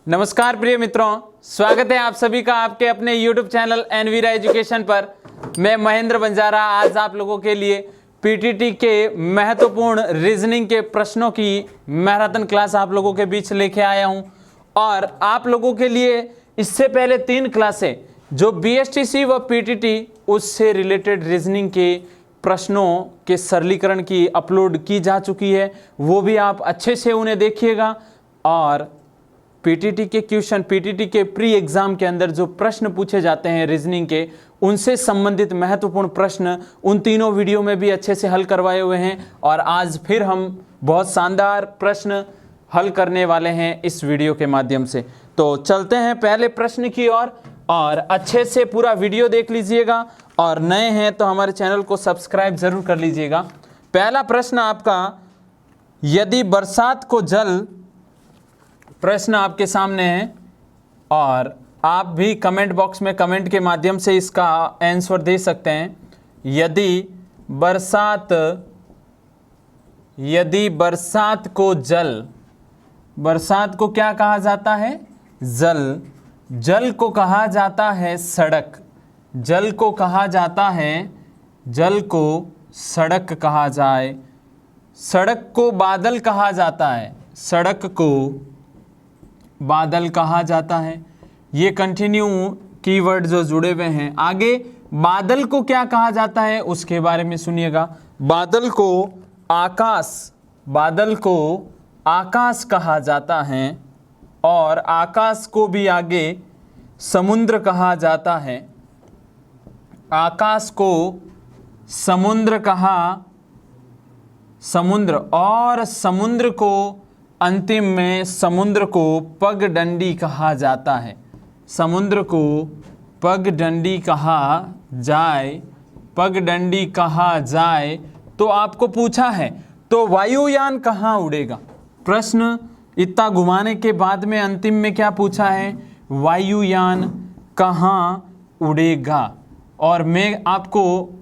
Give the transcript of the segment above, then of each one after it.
नमस्कार प्रिय मित्रों, स्वागत है आप सभी का आपके अपने YouTube चैनल एनवीरा एजुकेशन पर। मैं महेंद्र बंजारा आज आप लोगों के लिए पीटीटी के महत्वपूर्ण रीजनिंग के प्रश्नों की मैराथन क्लास आप लोगों के बीच लेके आया हूं। और आप लोगों के लिए इससे पहले 3 क्लासें जो बीएसटीसी व पीटीटी उससे रिलेटेड रीजनिंग के प्रश्नों के सरलीकरण की अपलोड की जा चुकी है, वो भी आप अच्छे से उन्हें देखिएगा। और पीटीटी के क्वेश्चन, पीटीटी के प्री एग्जाम के अंदर जो प्रश्न पूछे जाते हैं रीजनिंग के, उनसे संबंधित महत्वपूर्ण प्रश्न उन तीनों वीडियो में भी अच्छे से हल करवाए हुए हैं। और आज फिर हम बहुत शानदार प्रश्न हल करने वाले हैं इस वीडियो के माध्यम से। तो चलते हैं पहले प्रश्न की ओर और अच्छे से पूरा वीडियो देख लीजिएगा। और नए हैं तो हमारे चैनल को सब्सक्राइब जरूर कर लीजिएगा। पहला प्रश्न आपका, यदि बरसात को जल, प्रश्न आपके सामने है और आप भी कमेंट बॉक्स में कमेंट के माध्यम से इसका आंसर दे सकते हैं। यदि बरसात को जल, बरसात को क्या कहा जाता है? जल। जल को कहा जाता है सड़क। जल को कहा जाता है, जल को सड़क कहा जाए। सड़क को बादल कहा जाता है, सड़क को बादल कहा जाता है। ये कंटिन्यू कीवर्ड जो जुड़े हुए हैं। आगे बादल को क्या कहा जाता है उसके बारे में सुनिएगा। बादल को आकाश, बादल को आकाश कहा जाता है। और आकाश को भी आगे समुद्र कहा जाता है। आकाश को समुद्र कहा, समुद्र, और समुद्र को अंतिम में समुद्र को पगडंडी कहा जाता है। समुद्र को पगडंडी कहा जाए, पगडंडी कहा जाए। तो आपको पूछा है तो वायुयान कहाँ उड़ेगा? प्रश्न इतना घुमाने के बाद में अंतिम में क्या पूछा है? वायुयान कहाँ उड़ेगा। और मैं आपको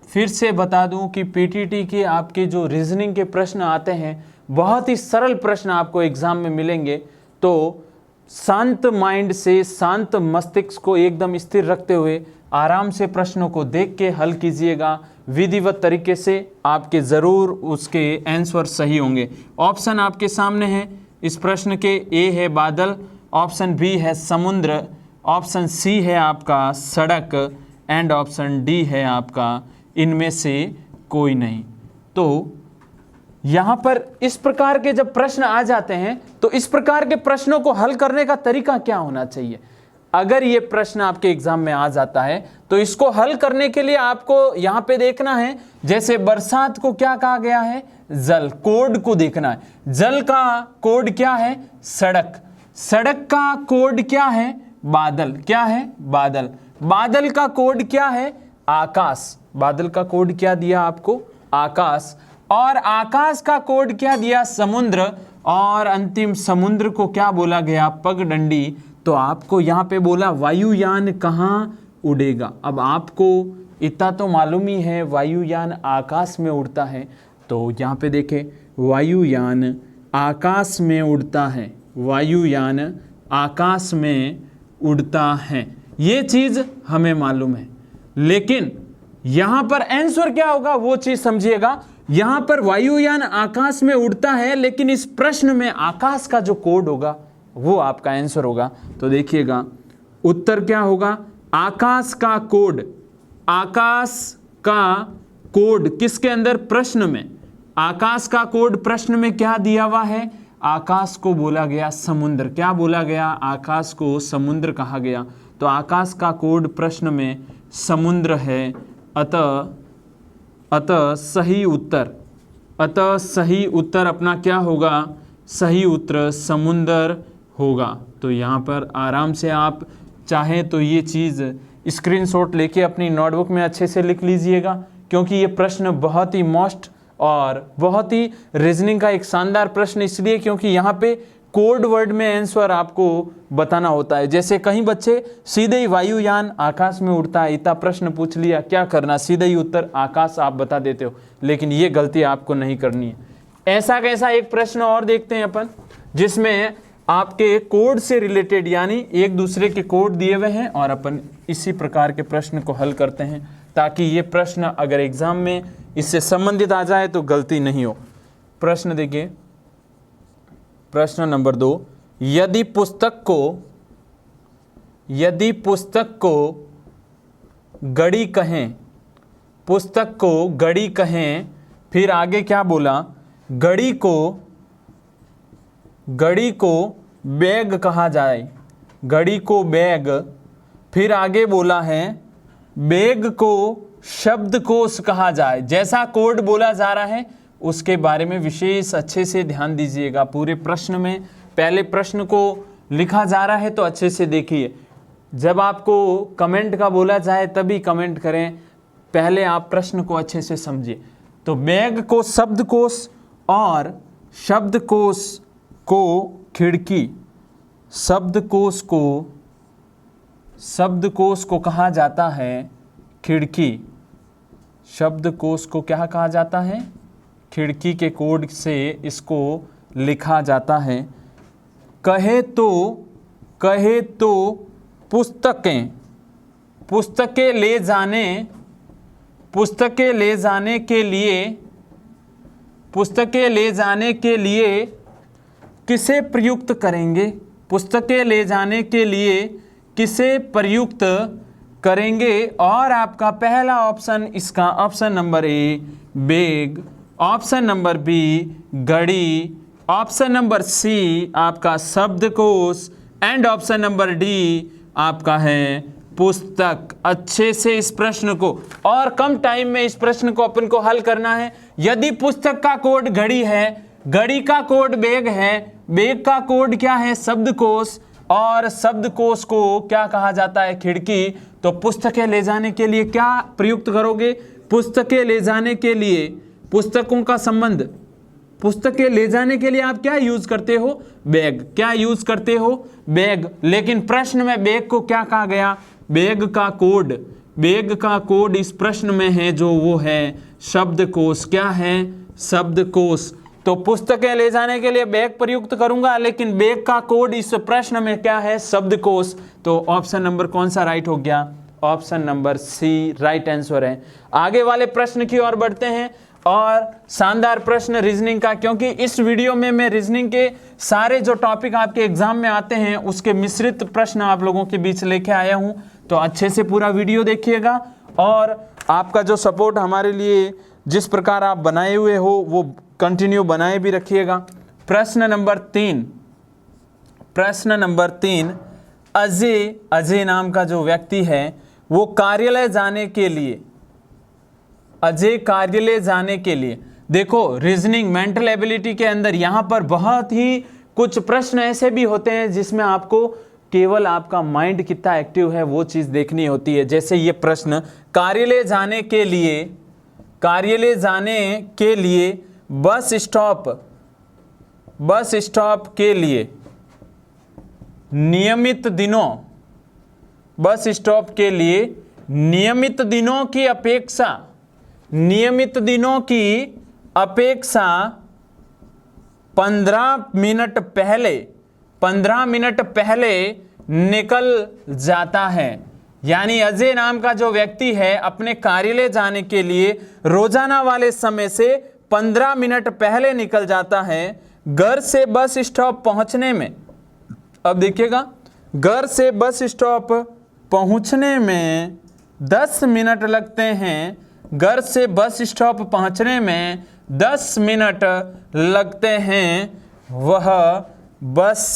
फिर से बता दूं कि पीटीटी के आपके जो रीजनिंग के प्रश्न आते हैं, बहुत ही सरल प्रश्न आपको एग्जाम में मिलेंगे। तो शांत माइंड से, शांत मस्तिष्क को एकदम स्थिर रखते हुए आराम से प्रश्नों को देख के हल कीजिएगा विधिवत तरीके से। आपके ज़रूर उसके आंसर सही होंगे। ऑप्शन आपके सामने है इस प्रश्न के। ए है बादल, ऑप्शन बी है समुद्र, ऑप्शन सी है आपका सड़क, एंड ऑप्शन डी है आपका इनमें से कोई नहीं। तो यहाँ पर इस प्रकार के जब प्रश्न आ जाते हैं तो इस प्रकार के प्रश्नों को हल करने का तरीका क्या होना चाहिए? अगर ये प्रश्न आपके एग्जाम में आ जाता है तो इसको हल करने के लिए आपको यहाँ पे देखना है, जैसे बरसात को क्या कहा गया है? जल। कोड को देखना है। जल का कोड क्या है? सड़क। सड़क का कोड क्या है? बादल। क्या है? बादल। बादल का कोड क्या है? आकाश। बादल का कोड क्या दिया आपको? आकाश। और आकाश का कोड क्या दिया? समुद्र। और अंतिम समुद्र को क्या बोला गया? पगडंडी। तो आपको यहाँ पे बोला वायुयान कहाँ उड़ेगा। अब आपको इतना तो मालूम ही है वायुयान आकाश में उड़ता है। तो यहाँ पे देखें, वायुयान आकाश में उड़ता है, वायुयान आकाश में उड़ता है, ये चीज़ हमें मालूम है। लेकिन यहाँ पर आंसर क्या होगा वो चीज़ समझिएगा। यहाँ पर वायुयान आकाश में उड़ता है, लेकिन इस प्रश्न में आकाश का जो कोड होगा वो आपका आंसर होगा। तो देखिएगा उत्तर क्या होगा? आकाश का कोड। आकाश का कोड किसके अंदर? प्रश्न में। आकाश का कोड प्रश्न में क्या दिया हुआ है? आकाश को बोला गया समुद्र। क्या बोला गया? आकाश को समुद्र कहा गया। तो आकाश का कोड प्रश्न में समुद्र है। अतः सही उत्तर अपना क्या होगा? सही उत्तर समुद्र होगा। तो यहाँ पर आराम से आप चाहें तो ये चीज़ स्क्रीनशॉट लेके अपनी नोटबुक में अच्छे से लिख लीजिएगा, क्योंकि ये प्रश्न बहुत ही मोस्ट और बहुत ही रीजनिंग का एक शानदार प्रश्न इसलिए क्योंकि यहाँ पे कोड वर्ड में आंसर आपको बताना होता है। जैसे कहीं बच्चे सीधे ही वायुयान आकाश में उड़ता है, इतना प्रश्न पूछ लिया, क्या करना? सीधे ही उत्तर आकाश आप बता देते हो, लेकिन ये गलती आपको नहीं करनी है। ऐसा कैसा एक प्रश्न और देखते हैं अपन, जिसमें आपके कोड से रिलेटेड, यानी एक दूसरे के कोड दिए हुए हैं और अपन इसी प्रकार के प्रश्न को हल करते हैं, ताकि ये प्रश्न अगर एग्जाम में इससे संबंधित आ जाए तो गलती नहीं हो। प्रश्न देखिए, प्रश्न नंबर 2, यदि पुस्तक को गड़ी कहें, पुस्तक को गड़ी कहें, फिर आगे क्या बोला, गड़ी को बैग कहा जाए, गड़ी को बैग, फिर आगे बोला है बैग को शब्दकोश कहा जाए। जैसा कोड बोला जा रहा है उसके बारे में विशेष अच्छे से ध्यान दीजिएगा। पूरे प्रश्न में पहले प्रश्न को लिखा जा रहा है तो अच्छे से देखिए। जब आपको कमेंट का बोला जाए तभी कमेंट करें, पहले आप प्रश्न को अच्छे से समझिए। तो बैग को शब्दकोश और शब्दकोश को खिड़की, शब्दकोश को कहा जाता है खिड़की, शब्दकोश को क्या कहा जाता है, खिड़की के कोड से इसको लिखा जाता है। कहे तो पुस्तकें ले जाने के लिए किसे प्रयुक्त करेंगे, पुस्तकें ले जाने के लिए किसे प्रयुक्त करेंगे। और आपका पहला ऑप्शन इसका option number A bag, option number B घड़ी, ऑप्शन नंबर सी आपका शब्दकोश एंड ऑप्शन नंबर डी आपका है पुस्तक। अच्छे से इस प्रश्न को और कम टाइम में इस प्रश्न को अपन को हल करना है। यदि पुस्तक का कोड घड़ी है, घड़ी का कोड बैग है, बैग का कोड क्या है, शब्दकोश, और शब्दकोश को क्या कहा जाता है, खिड़की। तो पुस्तकें ले जाने के लिए क्या प्रयुक्त करोगे, पुस्तकें ले जाने के लिए, पुस्तकों का संबंध, पुस्तकें ले जाने के लिए आप क्या यूज करते हो, बैग। क्या यूज करते हो, बैग। लेकिन प्रश्न में बैग को क्या कहा गया, बैग का कोड, बैग का कोड इस प्रश्न में है जो वो है शब्दकोश। क्या है, शब्दकोश। तो पुस्तकें ले जाने के लिए बैग प्रयुक्त करूंगा, लेकिन बैग का कोड इस प्रश्न में क्या है, शब्दकोश। तो ऑप्शन नंबर कौन सा राइट हो गया, option number C right answer है। आगे वाले प्रश्न की ओर बढ़ते हैं और शानदार प्रश्न रीजनिंग का, क्योंकि इस वीडियो में मैं रीजनिंग के सारे जो टॉपिक आपके एग्जाम में आते हैं उसके मिश्रित प्रश्न आप लोगों के बीच लेके आया हूं। तो अच्छे से पूरा वीडियो देखिएगा और आपका जो सपोर्ट हमारे लिए जिस प्रकार आप बनाए हुए हो वो कंटिन्यू बनाए भी रखिएगा। प्रश्न नंबर 3, अजय नाम का जो व्यक्ति है वो कार्यालय जाने के लिए, अजय कार्यालय जाने के लिए, देखो रीजनिंग मेंटल एबिलिटी के अंदर यहाँ पर बहुत ही कुछ प्रश्न ऐसे भी होते हैं जिसमें आपको केवल आपका माइंड कितना एक्टिव है वो चीज़ देखनी होती है। जैसे ये प्रश्न, कार्यालय जाने के लिए बस स्टॉप के लिए नियमित दिनों की अपेक्षा 15 मिनट पहले निकल जाता है। यानी अजय नाम का जो व्यक्ति है अपने कार्यालय जाने के लिए रोजाना वाले समय से 15 मिनट पहले निकल जाता है। घर से बस स्टॉप पहुंचने में, अब देखिएगा, घर से बस स्टॉप पहुंचने में 10 मिनट लगते हैं, घर से बस स्टॉप पहुंचने में 10 मिनट लगते हैं। वह बस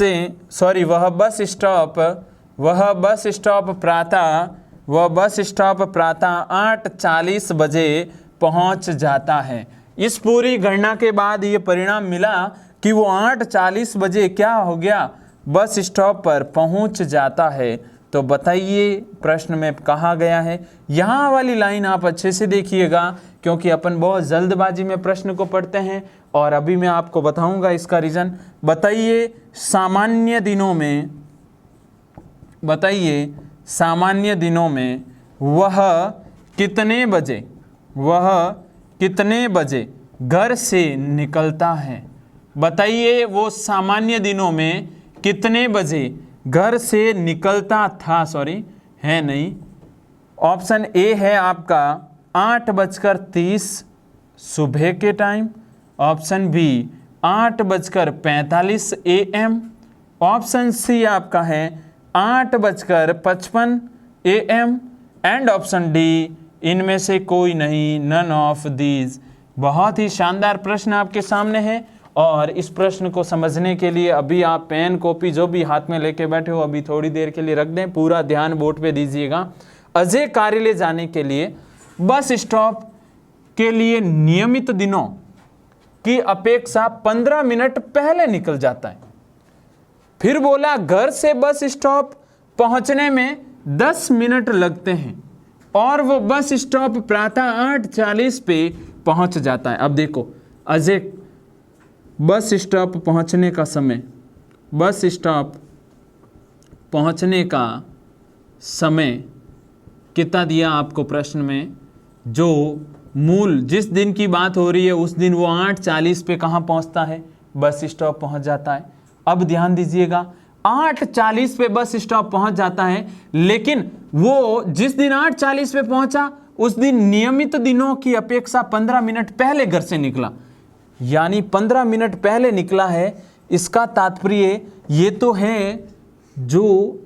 स्टॉप प्रातः 8:40 बजे पहुंच जाता है। इस पूरी गणना के बाद ये परिणाम मिला कि वो 8:40 बजे क्या हो गया, बस स्टॉप पर पहुंच जाता है। तो बताइए प्रश्न में कहा गया है। यहाँ वाली लाइन आप अच्छे से देखिएगा क्योंकि अपन बहुत जल्दबाजी में प्रश्न को पढ़ते हैं और अभी मैं आपको बताऊंगा इसका रीजन। बताइए सामान्य दिनों में वह कितने बजे घर से निकलता है। बताइए वो सामान्य दिनों में कितने बजे घर से निकलता था, सॉरी है नहीं, ऑप्शन ए है आपका 8:30 सुबह के time, option B 8:45 AM, option C आपका है 8:55 AM एंड ऑप्शन डी इनमें से कोई नहीं, नन ऑफ दीज। बहुत ही शानदार प्रश्न आपके सामने है और इस प्रश्न को समझने के लिए अभी आप पेन कॉपी जो भी हाथ में लेके बैठे हो अभी थोड़ी देर के लिए रख दें, पूरा ध्यान बोर्ड पे दीजिएगा। अजय कार्यालय जाने के लिए बस स्टॉप के लिए नियमित दिनों की अपेक्षा 15 मिनट पहले निकल जाता है। फिर बोला घर से बस स्टॉप पहुंचने में 10 मिनट लगते हैं और वो बस स्टॉप प्रातः 8:40 पे पहुंच जाता है। अब देखो अजय बस स्टॉप पहुंचने का समय, बस स्टॉप पहुंचने का समय कितना दिया आपको प्रश्न में, जो मूल जिस दिन की बात हो रही है उस दिन वो 8:40 पे कहाँ पहुंचता है, बस स्टॉप पहुंच जाता है। अब ध्यान दीजिएगा 8:40 पे बस स्टॉप पहुंच जाता है, लेकिन वो जिस दिन 8:40 पे पहुंचा उस दिन नियमित दिनों की अपेक्षा 15 मिनट पहले घर से निकला, यानी 15 मिनट पहले निकला है। इसका तात्पर्य ये तो है जो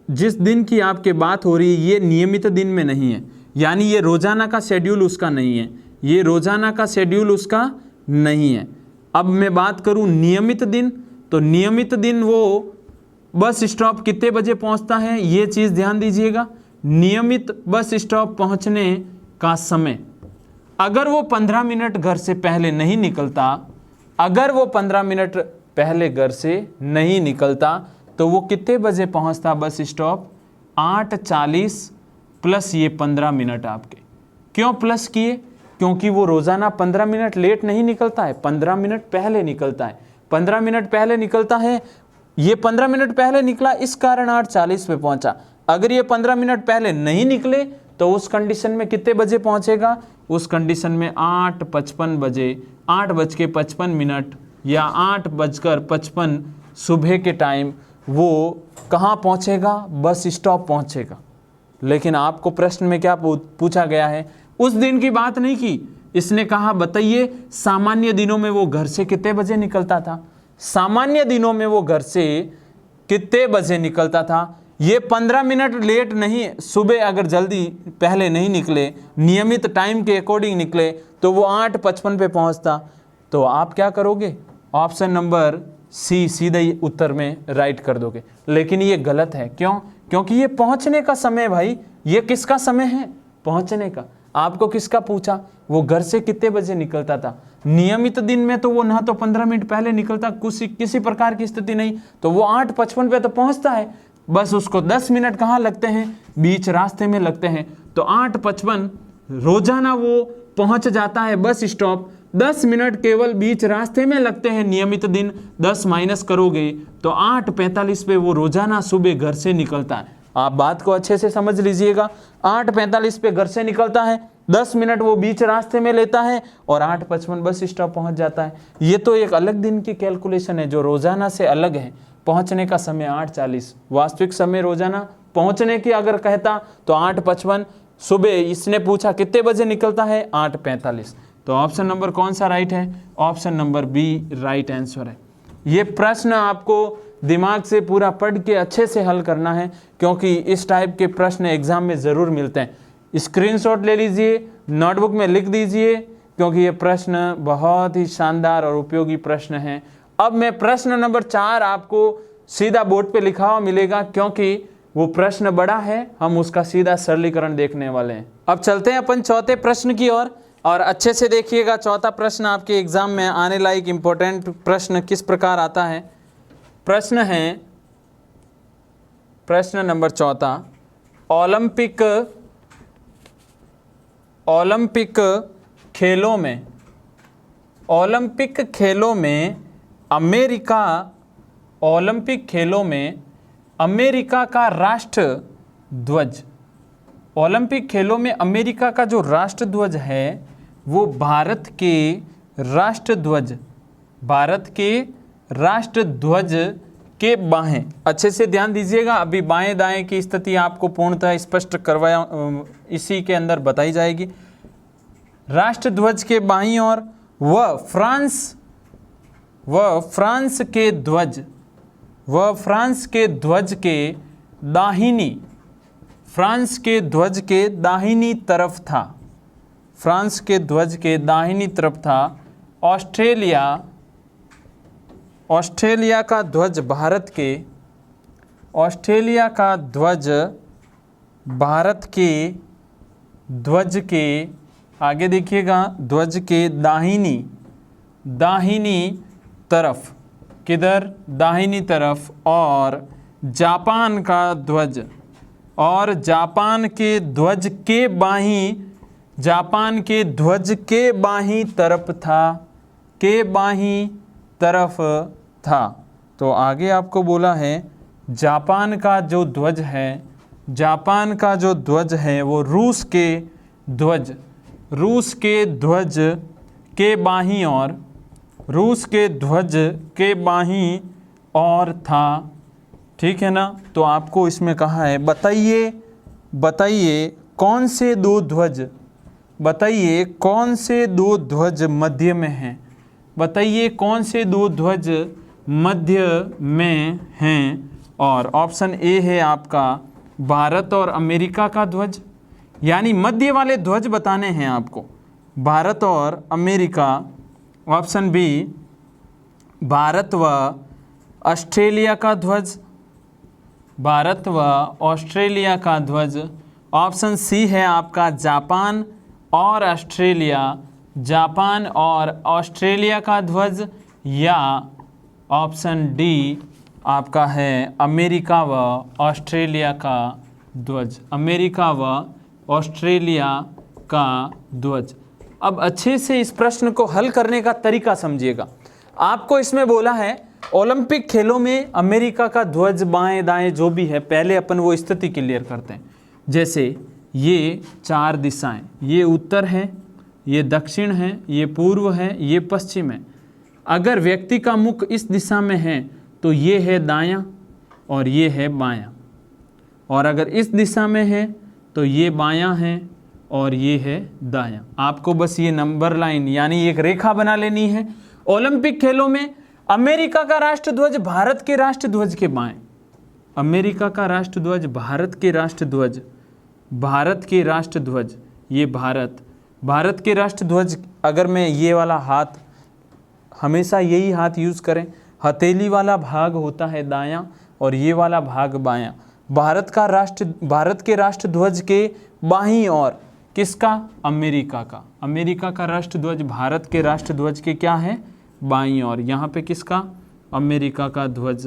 जिस दिन की आपके बात हो रही है ये नियमित दिन में नहीं है, यानी ये रोजाना का शेड्यूल उसका नहीं है, ये रोजाना का शेड्यूल उसका नहीं है। अब मैं बात करूं नियमित दिन, तो नियमित दिन वो बस स्टॉप कितने बजे पहुंचता है ये चीज़ ध्यान दीजिएगा। नियमित बस स्टॉप पहुंचने का समय, अगर वो 15 मिनट घर से पहले नहीं निकलता, अगर वो 15 मिनट पहले घर से नहीं निकलता तो वो कितने बजे पहुंचता बस स्टॉप, 8:40 प्लस ये 15 मिनट आपके। क्यों प्लस किए, क्योंकि वो रोज़ाना 15 मिनट लेट नहीं निकलता है, 15 मिनट पहले निकलता है। 15 मिनट पहले निकलता है, ये 15 मिनट पहले निकला इस कारण 8:40 पे पहुंचा। अगर ये 15 मिनट पहले नहीं निकले तो उस कंडीशन में कितने बजे पहुंचेगा, उस कंडीशन में 8:55 बजे, 8:55 या 8:55 सुबह के टाइम वो कहाँ पहुंचेगा, बस स्टॉप पहुंचेगा। लेकिन आपको प्रश्न में क्या पूछा गया है, उस दिन की बात नहीं की। इसने कहा बताइए सामान्य दिनों में वो घर से कितने बजे निकलता था, सामान्य दिनों में वो घर से कितने बजे निकलता था। ये 15 मिनट लेट नहीं, सुबह अगर जल्दी पहले नहीं निकले, नियमित टाइम के अकॉर्डिंग निकले तो वो 8:55 पे पहुंचता। तो आप क्या करोगे, ऑप्शन नंबर सी सीधे ही उत्तर में राइट कर दोगे। लेकिन ये गलत है, क्यों, क्योंकि ये पहुंचने का समय भाई, ये किसका समय है, पहुंचने का। आपको किसका पूछा, वो घर से कितने बजे निकलता था। नियमित दिन में तो वो ना तो 15 मिनट पहले निकलता, किसी प्रकार की स्थिति नहीं, तो वो 8:55 पे तो पहुंचता है, बस उसको 10 मिनट कहाँ लगते हैं, बीच रास्ते में लगते हैं। तो 8:55 रोजाना वो पहुंच जाता है बस स्टॉप, 10 मिनट केवल बीच रास्ते में लगते हैं नियमित दिन। 10 माइनस करोगे तो 8:45 पे वो रोजाना सुबह घर से निकलता है। आप बात को अच्छे से समझ लीजिएगा, 8:45 पे घर से निकलता है, 10 मिनट वो बीच रास्ते में लेता है और 8:55 बस स्टॉप पहुंच जाता है। ये तो एक अलग दिन की कैलकुलेशन है जो रोजाना से अलग है। पहुंचने का समय 8:40, वास्तविक समय रोजाना पहुंचने की अगर कहता तो 8:55, सुबह इसने पूछा कितने बजे निकलता है, 8:45। तो ऑप्शन नंबर कौन सा राइट है, option number B right answer है। ये प्रश्न आपको दिमाग से पूरा पढ़ के अच्छे से हल करना है, क्योंकि इस टाइप के प्रश्न एग्जाम में ज़रूर मिलते हैं। स्क्रीनशॉट ले लीजिए, नोटबुक में लिख दीजिए, क्योंकि ये प्रश्न बहुत ही शानदार और उपयोगी प्रश्न हैं। अब मैं प्रश्न नंबर 4 आपको सीधा बोर्ड पे लिखा हुआ मिलेगा, क्योंकि वो प्रश्न बड़ा है, हम उसका सीधा सरलीकरण देखने वाले हैं। अब चलते हैं अपन चौथे प्रश्न की ओर, और अच्छे से देखिएगा चौथा प्रश्न आपके एग्जाम में आने लायक इम्पोर्टेंट प्रश्न किस प्रकार आता है। प्रश्न है प्रश्न नंबर 4, ओलंपिक खेलों में अमेरिका का राष्ट्र ध्वज, ओलंपिक खेलों में अमेरिका का जो राष्ट्र ध्वज है वो भारत के राष्ट्र ध्वज के बाहें, अच्छे से ध्यान दीजिएगा, अभी बाएं दाएं की स्थिति आपको पूर्णतः स्पष्ट करवाया, इसी के अंदर बताई जाएगी। राष्ट्रध्वज के बाईं ओर व फ्रांस के ध्वज के दाहिनी, फ्रांस के ध्वज के दाहिनी तरफ था, फ्रांस के ध्वज के दाहिनी तरफ था ऑस्ट्रेलिया का ध्वज भारत के, ऑस्ट्रेलिया का ध्वज भारत के ध्वज के, आगे देखिएगा, ध्वज के दाहिनी तरफ, किधर, दाहिनी तरफ, और जापान का ध्वज, और जापान के ध्वज के बाहीं, जापान के ध्वज के बाहीं तरफ था, के बाहीं तरफ था। तो आगे आपको बोला है जापान का जो ध्वज है, जापान का जो ध्वज है वो रूस के ध्वज के बाहीं और, रूस के ध्वज के बाहीं और था, ठीक है ना। तो आपको इसमें कहा है बताइए कौन से दो ध्वज, बताइए कौन से दो ध्वज मध्य में हैं, बताइए कौन से दो ध्वज मध्य में हैं। और ऑप्शन ए है आपका भारत और अमेरिका का ध्वज, यानी मध्य वाले ध्वज बताने हैं आपको, भारत और अमेरिका। ऑप्शन बी भारत व ऑस्ट्रेलिया का ध्वज, भारत व ऑस्ट्रेलिया का ध्वज। ऑप्शन सी है आपका जापान और ऑस्ट्रेलिया, जापान और ऑस्ट्रेलिया का ध्वज, या ऑप्शन डी आपका है अमेरिका व ऑस्ट्रेलिया का ध्वज, अमेरिका व ऑस्ट्रेलिया का ध्वज। अब अच्छे से इस प्रश्न को हल करने का तरीका समझिएगा। आपको इसमें बोला है ओलंपिक खेलों में अमेरिका का ध्वज बाएं दाएं जो भी है, पहले अपन वो स्थिति क्लियर करते हैं। जैसे ये चार दिशाएं, ये उत्तर है, ये दक्षिण है, ये पूर्व है, ये पश्चिम है। अगर व्यक्ति का मुख इस दिशा में है तो ये है दायां और ये है बायां, और अगर इस दिशा में है तो ये बायां है और ये है दायां। आपको बस ये नंबर लाइन यानी एक रेखा बना लेनी है। ओलंपिक खेलों में अमेरिका का राष्ट्रध्वज भारत के राष्ट्रध्वज के बाएं, अमेरिका का राष्ट्रध्वज भारत के राष्ट्रध्वज, भारत के राष्ट्रध्वज, ये भारत के राष्ट्रध्वज। अगर मैं ये वाला हाथ, हमेशा यही हाथ यूज़ करें, हथेली वाला भाग होता है दायां और ये वाला भाग बायां। भारत के राष्ट्रध्वज के बाहीं और किसका, अमेरिका का, अमेरिका का राष्ट्रध्वज भारत के राष्ट्रध्वज के क्या है, बाईं ओर। यहाँ पे किसका, अमेरिका का ध्वज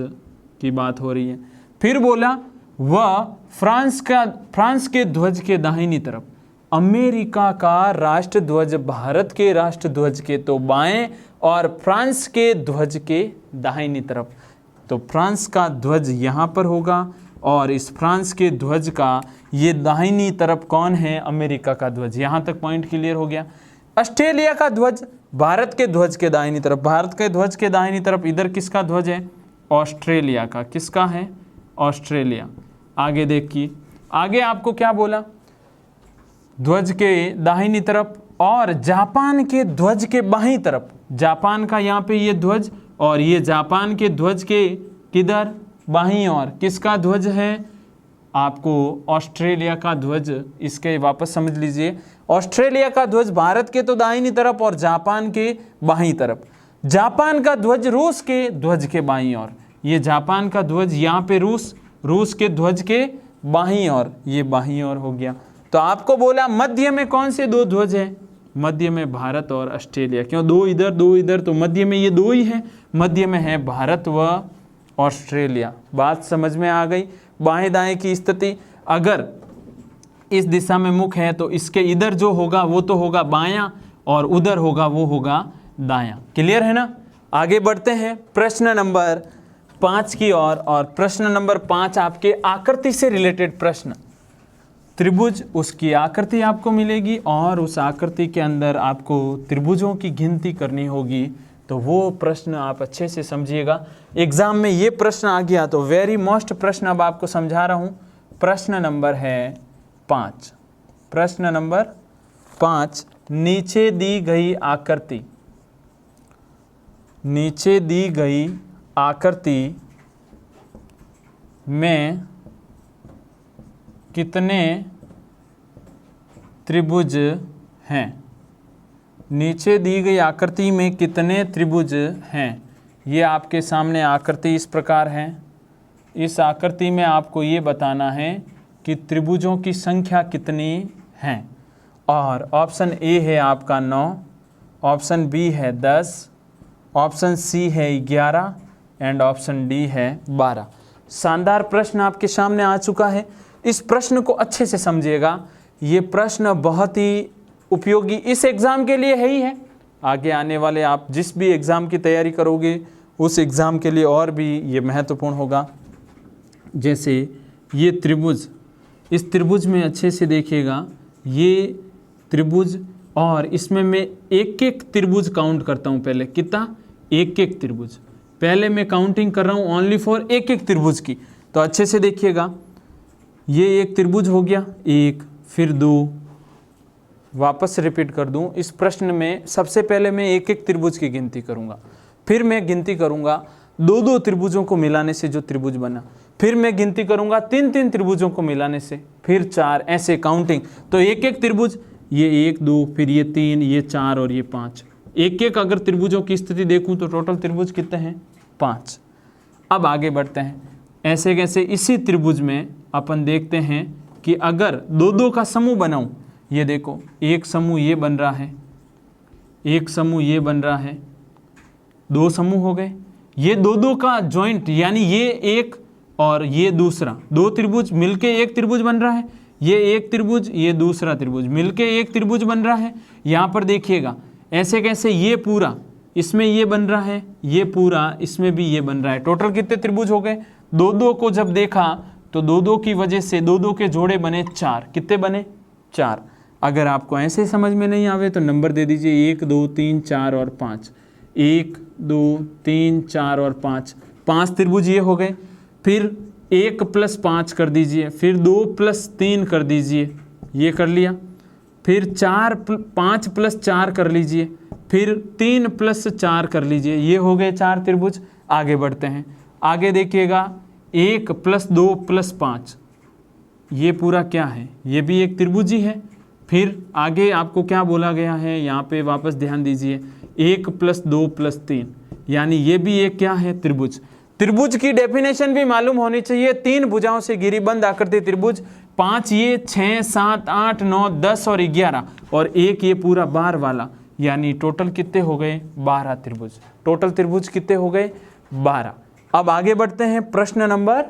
की बात हो रही है। फिर बोला वह फ्रांस के ध्वज के दाहिनी तरफ, अमेरिका का राष्ट्रध्वज भारत के राष्ट्रध्वज के तो बाएं और फ्रांस के ध्वज के दाहिनी तरफ। तो फ्रांस का ध्वज यहाँ पर होगा और इस फ्रांस के ध्वज का ये दाहिनी तरफ कौन है, अमेरिका का ध्वज। यहाँ तक पॉइंट क्लियर हो गया। ऑस्ट्रेलिया का ध्वज भारत के ध्वज के दाहिनी तरफ, भारत के ध्वज के दाहिनी तरफ इधर किसका ध्वज है, ऑस्ट्रेलिया का। किसका है, ऑस्ट्रेलिया। आगे देखिए, आगे आपको क्या बोला, ध्वज के दाहिनी तरफ और जापान के ध्वज के बाईं तरफ, जापान का यहाँ पे ये ध्वज और ये जापान के ध्वज के किधर, बाईं ओर किसका ध्वज है, आपको ऑस्ट्रेलिया का ध्वज। इसके वापस समझ लीजिए, ऑस्ट्रेलिया का ध्वज भारत के तो दाहिनी तरफ और जापान के बाईं तरफ। जापान का ध्वज रूस के ध्वज के बाईं ओर, ये जापान का ध्वज यहाँ पे रूस के ध्वज के बाईं ओर, ये बाईं ओर हो गया। तो आपको बोला मध्य में कौन से दो ध्वज है, मध्य में भारत और ऑस्ट्रेलिया। क्यों, दो इधर, तो मध्य में ये दो ही है, मध्य में है भारत व ऑस्ट्रेलिया। बात समझ में आ गई। बाएं दाएं की स्थिति, अगर इस दिशा में मुख है तो इसके इधर जो होगा वो तो होगा बायां और उधर होगा वो होगा दायां। क्लियर है ना। आगे बढ़ते हैं प्रश्न नंबर 5 की ओर। और प्रश्न नंबर 5 आपके आकृति से रिलेटेड प्रश्न। त्रिभुज, उसकी आकृति आपको मिलेगी और उस आकृति के अंदर आपको त्रिभुजों की गिनती करनी होगी तो वो प्रश्न आप अच्छे से समझिएगा। एग्जाम में ये प्रश्न आ गया तो वेरी मोस्ट प्रश्न अब आपको समझा रहा हूँ। प्रश्न नंबर है 5। प्रश्न नंबर 5, नीचे दी गई आकृति, नीचे दी गई आकृति में कितने त्रिभुज हैं? नीचे दी गई आकृति में कितने त्रिभुज हैं? ये आपके सामने आकृति इस प्रकार है। इस आकृति में आपको ये बताना है कि त्रिभुजों की संख्या कितनी है। और ऑप्शन ए है आपका 9, ऑप्शन बी है 10, ऑप्शन सी है 11 एंड ऑप्शन डी है 12। शानदार प्रश्न आपके सामने आ चुका है। इस प्रश्न को अच्छे से समझिएगा। ये प्रश्न बहुत ही उपयोगी इस एग्ज़ाम के लिए है ही है। आगे आने वाले आप जिस भी एग्ज़ाम की तैयारी करोगे उस एग्ज़ाम के लिए और भी ये महत्वपूर्ण होगा। जैसे ये त्रिभुज, इस त्रिभुज में अच्छे से देखिएगा, ये त्रिभुज, और इसमें मैं एक एक त्रिभुज काउंट करता हूँ। पहले कितना? एक एक त्रिभुज। पहले मैं काउंटिंग कर रहा हूँ ओनली फॉर एक एक त्रिभुज की। तो अच्छे से देखिएगा, ये एक त्रिभुज हो गया, एक, फिर 2, वापस रिपीट कर दूं। इस प्रश्न में सबसे पहले मैं एक एक त्रिभुज की गिनती करूंगा, फिर मैं गिनती करूंगा 2-2 त्रिभुजों को मिलाने से जो त्रिभुज बना, फिर मैं गिनती करूंगा 3-3 त्रिभुजों को मिलाने से, फिर 4, ऐसे काउंटिंग। तो एक एक त्रिभुज, ये 1, 2, फिर ये 3, ये 4 और ये 5। एक एक अगर त्रिभुजों की स्थिति देखूं तो टोटल त्रिभुज कितने हैं? 5। अब आगे बढ़ते हैं। ऐसे कैसे इसी त्रिभुज में अपन देखते हैं कि अगर 2-2 का समूह बनाऊं, ये देखो एक समूह ये बन रहा है, एक समूह ये बन रहा है, 2 समूह हो गए। ये 2-2 का जॉइंट यानी ये एक और ये दूसरा, 2 त्रिभुज मिलके एक त्रिभुज बन रहा है। ये एक त्रिभुज, ये दूसरा त्रिभुज मिलके एक त्रिभुज बन रहा है। यहाँ पर देखिएगा ऐसे कैसे ये पूरा इसमें ये बन रहा है, ये पूरा इसमें भी ये बन रहा है। टोटल कितने त्रिभुज हो गए? 2-2 को जब देखा तो 2-2 की वजह से 2-2 के जोड़े बने 4। कितने बने? 4। अगर आपको ऐसे समझ में नहीं आवे तो नंबर दे दीजिए 1, 2, 3, 4 और 5। 1, 2, 3, 4 और 5, 5 त्रिभुज ये हो गए। फिर 1 + 5 कर दीजिए, फिर 2 + 3 कर दीजिए, ये कर लिया। फिर 5 + 4 कर लीजिए, फिर 3 + 4 कर लीजिए, ये हो गए 4 त्रिभुज। आगे बढ़ते हैं। आगे देखिएगा 1 + 2 + 5, ये पूरा क्या है? ये भी एक त्रिभुज ही है। फिर आगे आपको क्या बोला गया है, यहाँ पे वापस ध्यान दीजिए, 1 + 2 + 3, यानी ये भी एक क्या है? त्रिभुज। त्रिभुज की डेफिनेशन भी मालूम होनी चाहिए। 3 भुजाओं से गिरिबंध आकृति त्रिभुज, 5 ये, 6, 7, 8, 9, 10 और 11, और एक ये पूरा बार वाला, यानी टोटल कितने हो गए? 12 त्रिभुज। टोटल त्रिभुज कितने हो गए? 12। अब आगे बढ़ते हैं प्रश्न नंबर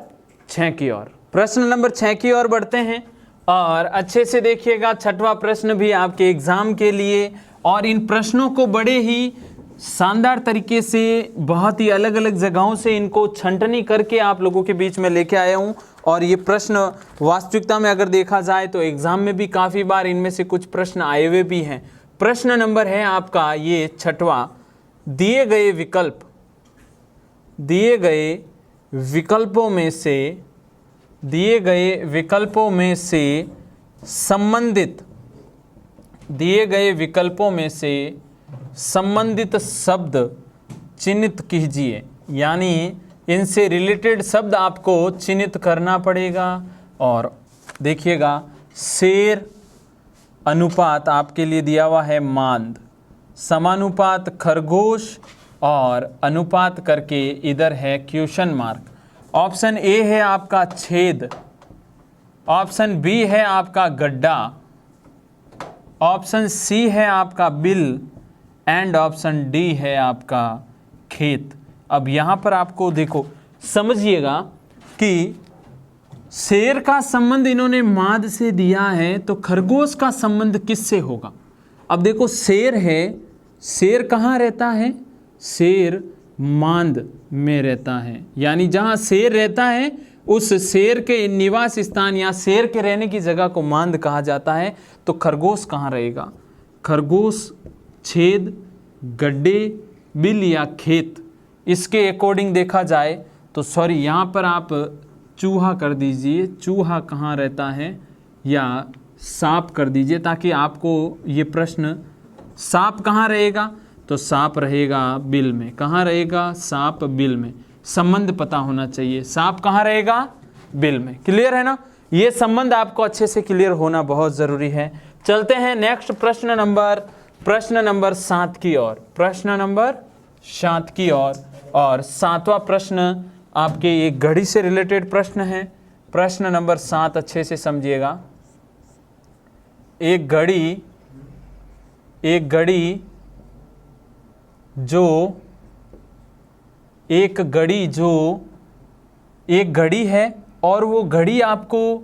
6 की ओर। प्रश्न नंबर 6 की ओर बढ़ते हैं और अच्छे से देखिएगा। 6वां प्रश्न भी आपके एग्जाम के लिए, और इन प्रश्नों को बड़े ही शानदार तरीके से बहुत ही अलग अलग जगहों से इनको छंटनी करके आप लोगों के बीच में लेके आया हूँ। और ये प्रश्न वास्तविकता में अगर देखा जाए तो एग्जाम में भी काफ़ी बार इनमें से कुछ प्रश्न आए हुए भी हैं। प्रश्न नंबर है आपका ये 6वां, दिए गए विकल्पों में से संबंधित शब्द चिन्हित कीजिए, यानी इनसे रिलेटेड शब्द आपको चिन्हित करना पड़ेगा। और देखिएगा शेर अनुपात आपके लिए दिया हुआ है मांद, समानुपात खरगोश, और अनुपात करके इधर है क्वेश्चन मार्क। ऑप्शन ए है आपका छेद, ऑप्शन बी है आपका गड्ढा, ऑप्शन सी है आपका बिल, एंड ऑप्शन डी है आपका खेत। अब यहाँ पर आपको देखो समझिएगा कि शेर का संबंध इन्होंने माद से दिया है, तो खरगोश का संबंध किससे होगा? अब देखो शेर है, शेर कहाँ रहता है? शेर मांद में रहता है, यानी जहाँ शेर रहता है उस शेर के निवास स्थान या शेर के रहने की जगह को मांद कहा जाता है। तो खरगोश कहाँ रहेगा? खरगोश छेद, गड्ढे, बिल या खेत, इसके अकॉर्डिंग देखा जाए तो सॉरी यहाँ पर आप चूहा कर दीजिए, चूहा कहाँ रहता है, या सांप कर दीजिए ताकि आपको ये प्रश्न, सांप कहाँ रहेगा तो सांप रहेगा बिल में, कहाँ रहेगा सांप बिल में, संबंध पता होना चाहिए, सांप कहाँ रहेगा बिल में। क्लियर है ना, ये संबंध आपको अच्छे से क्लियर होना बहुत ज़रूरी है। चलते हैं नेक्स्ट प्रश्न नंबर 7 की ओर, प्रश्न नंबर 7 की ओर। और 7वां प्रश्न आपके एक घड़ी से रिलेटेड प्रश्न है। प्रश्न नंबर 7 अच्छे से समझिएगा। एक घड़ी है और वो घड़ी आपको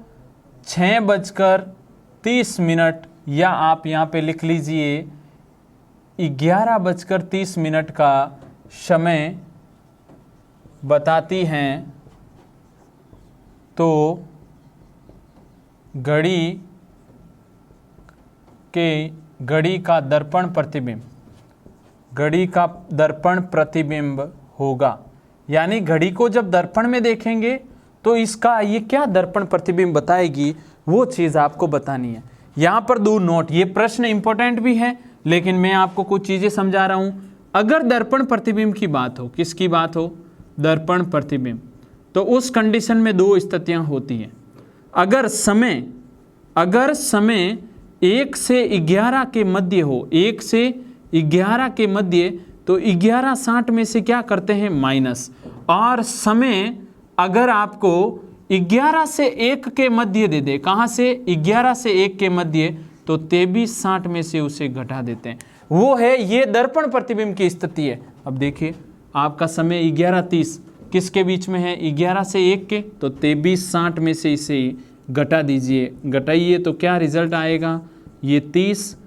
6:30 या आप यहाँ पे लिख लीजिए 11:30 का समय बताती हैं, तो घड़ी का दर्पण प्रतिबिंब होगा। यानी घड़ी को जब दर्पण में देखेंगे तो इसका ये क्या दर्पण प्रतिबिंब बताएगी, वो चीज़ आपको बतानी है। यहाँ पर 2 नोट, ये प्रश्न इंपॉर्टेंट भी है लेकिन मैं आपको कुछ चीज़ें समझा रहा हूँ। अगर दर्पण प्रतिबिंब की बात हो, किसकी बात हो, दर्पण प्रतिबिंब, तो उस कंडीशन में 2 स्थितियाँ होती हैं। अगर समय 1 से 11 के मध्य हो, 1 से 11 के मध्य, तो 11:60 में से क्या करते हैं माइनस, और समय अगर आपको 11 से 1 के मध्य दे दे, कहाँ से 11 से 1 के मध्य, तो 23:60 में से उसे घटा देते हैं। वो है, ये दर्पण प्रतिबिंब की स्थिति है। अब देखिए आपका समय 11:30 किसके बीच में है, 11 से 1 के, तो 23:60 में से इसे घटा दीजिए, घटाइए तो क्या रिजल्ट आएगा, ये 30,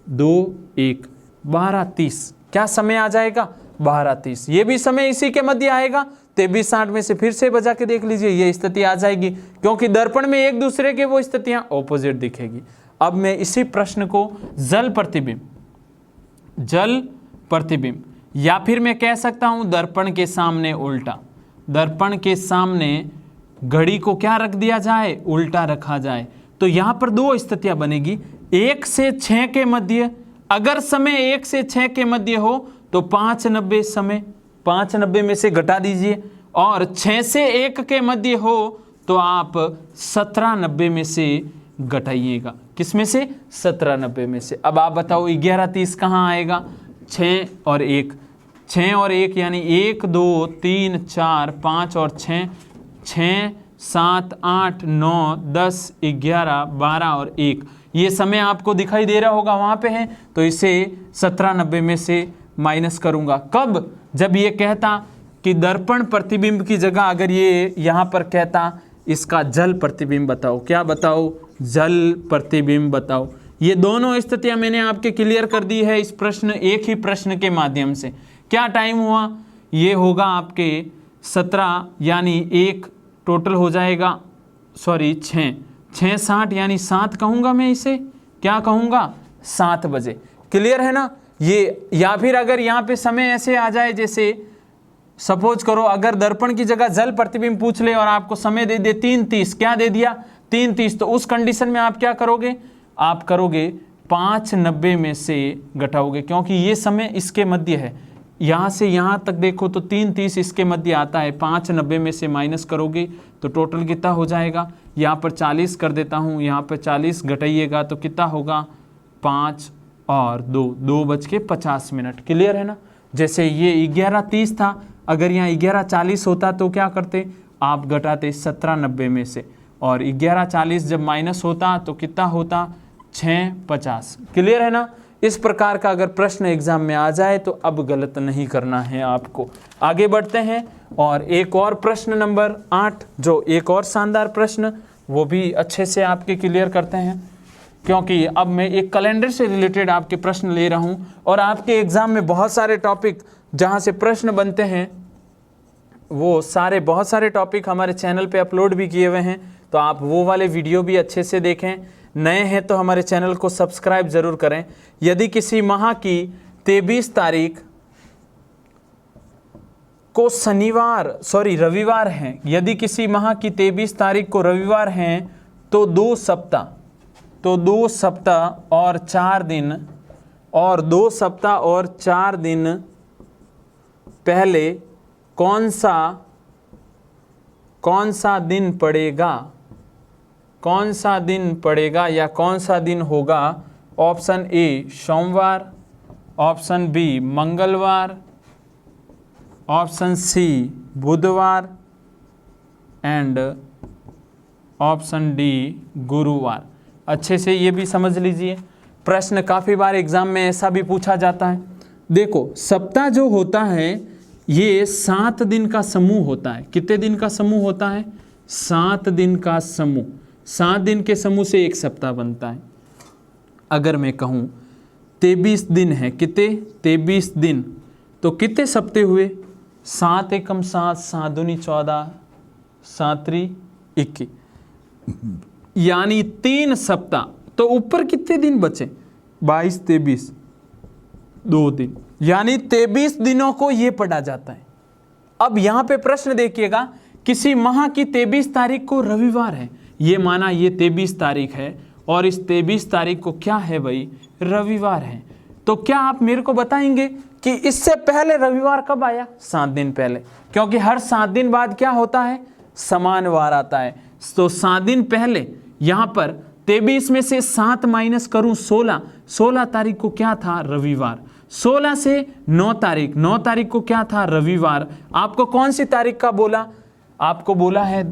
2, 1, 12:30, क्या समय आ जाएगा 12:30। ये भी समय इसी के मध्य आएगा, 23:60 में से फिर से बजा के देख लीजिए, ये स्थिति आ जाएगी, क्योंकि दर्पण में एक दूसरे के वो स्थितियां ऑपोजिट दिखेगी। अब मैं इसी प्रश्न को जल प्रतिबिंब या फिर मैं कह सकता हूं दर्पण के सामने उल्टा, दर्पण के सामने घड़ी को क्या रख दिया जाए, उल्टा रखा जाए, तो यहां पर 2 स्थितियां बनेगी। 1 से 6 के मध्य, अगर समय 1 से 6 के मध्य हो तो 5:90 समय, 5:90 में से घटा दीजिए, और 6 से 1 के मध्य हो तो आप 17:90 में से घटाइएगा। किस में से, 17:90 में से। अब आप बताओ 11:30 कहाँ आएगा, 6 और 1, 6 और 1 यानी 1, 2, 3, 4, 5 और 6, 6, 7, 8, 9, 10, 11, 12 और 1, ये समय आपको दिखाई दे रहा होगा वहाँ पे है, तो इसे 17:90 में से माइनस करूँगा। कब, जब ये कहता कि दर्पण प्रतिबिंब की जगह अगर ये यहाँ पर कहता इसका जल प्रतिबिंब बताओ, क्या बताओ, जल प्रतिबिंब बताओ। ये दोनों स्थितियाँ मैंने आपके क्लियर कर दी है इस प्रश्न, एक ही प्रश्न के माध्यम से। क्या टाइम हुआ, ये होगा आपके 17 यानी 1 टोटल हो जाएगा, सॉरी 6:60 यानी 7 कहूँगा मैं इसे, क्या कहूँगा 7 बजे। क्लियर है ना ये। या फिर अगर यहाँ पे समय ऐसे आ जाए, जैसे सपोज करो अगर दर्पण की जगह जल प्रतिबिंब पूछ ले और आपको समय दे दे 3:30, क्या दे दिया 3:30, तो उस कंडीशन में आप क्या करोगे, आप करोगे 5:90 में से घटाओगे, क्योंकि ये समय इसके मध्य है, यहाँ से यहाँ तक देखो तो 3:30 इसके मध्य आता है, 5:90 में से माइनस करोगे तो टोटल कितना हो जाएगा, यहाँ पर 40 कर देता हूँ, यहाँ पर 40 घटाइएगा तो कितना होगा 5 और 2:50। क्लियर है ना। जैसे ये 11:30 था, अगर यहाँ 11:40 होता तो क्या करते, आप घटाते 17:90 में से, और 11:40 जब माइनस होता तो कितना होता 6:50। क्लियर है ना। इस प्रकार का अगर प्रश्न एग्जाम में आ जाए तो अब गलत नहीं करना है आपको। आगे बढ़ते हैं और एक और प्रश्न नंबर 8, जो एक और शानदार प्रश्न, वो भी अच्छे से आपके क्लियर करते हैं, क्योंकि अब मैं एक कैलेंडर से रिलेटेड आपके प्रश्न ले रहा हूं और आपके एग्जाम में बहुत सारे टॉपिक जहां से प्रश्न बनते हैं, वो सारे बहुत सारे टॉपिक हमारे चैनल पे अपलोड भी किए हुए हैं, तो आप वो वाले वीडियो भी अच्छे से देखें। नए हैं तो हमारे चैनल को सब्सक्राइब ज़रूर करें। यदि किसी माह की 23 तारीख को रविवार हैं, यदि किसी माह की 23 तारीख को रविवार हैं तो 2 सप्ताह और 4 दिन पहले कौन सा दिन पड़ेगा या कौन सा दिन होगा? ऑप्शन ए सोमवार, ऑप्शन बी मंगलवार, ऑप्शन सी बुधवार एंड ऑप्शन डी गुरुवार। अच्छे से ये भी समझ लीजिए, प्रश्न काफ़ी बार एग्जाम में ऐसा भी पूछा जाता है। देखो सप्ताह जो होता है ये 7 दिन का समूह होता है। कितने दिन का समूह होता है? 7 दिन का समूह। 7 दिन के समूह से एक सप्ताह बनता है। अगर मैं कहूँ 23 दिन है, कितने? 23 दिन, तो कितने सप्ते हुए? 7 एकम 7, 7 दूनी 14, 7 त्रि 21, यानी 3 सप्ताह। तो ऊपर कितने दिन बचे? 22, 23, 2 दिन, यानी 23 दिनों को ये पढ़ा जाता है। अब यहाँ पे प्रश्न देखिएगा, किसी माह की 23 तारीख को रविवार है, ये माना ये 23 तारीख है और इस 23 तारीख को क्या है भाई? रविवार है। तो क्या आप मेरे को बताएंगे कि इससे पहले रविवार कब आया? 7 दिन पहले, क्योंकि हर 7 दिन बाद क्या होता है? समान वार आता है। तो 7 दिन पहले यहाँ पर 23 में से 7 माइनस करूं 16 तारीख को क्या था? रविवार। 16 से 9 तारीख को क्या था? रविवार। आपको कौन सी तारीख का बोला? आपको बोला है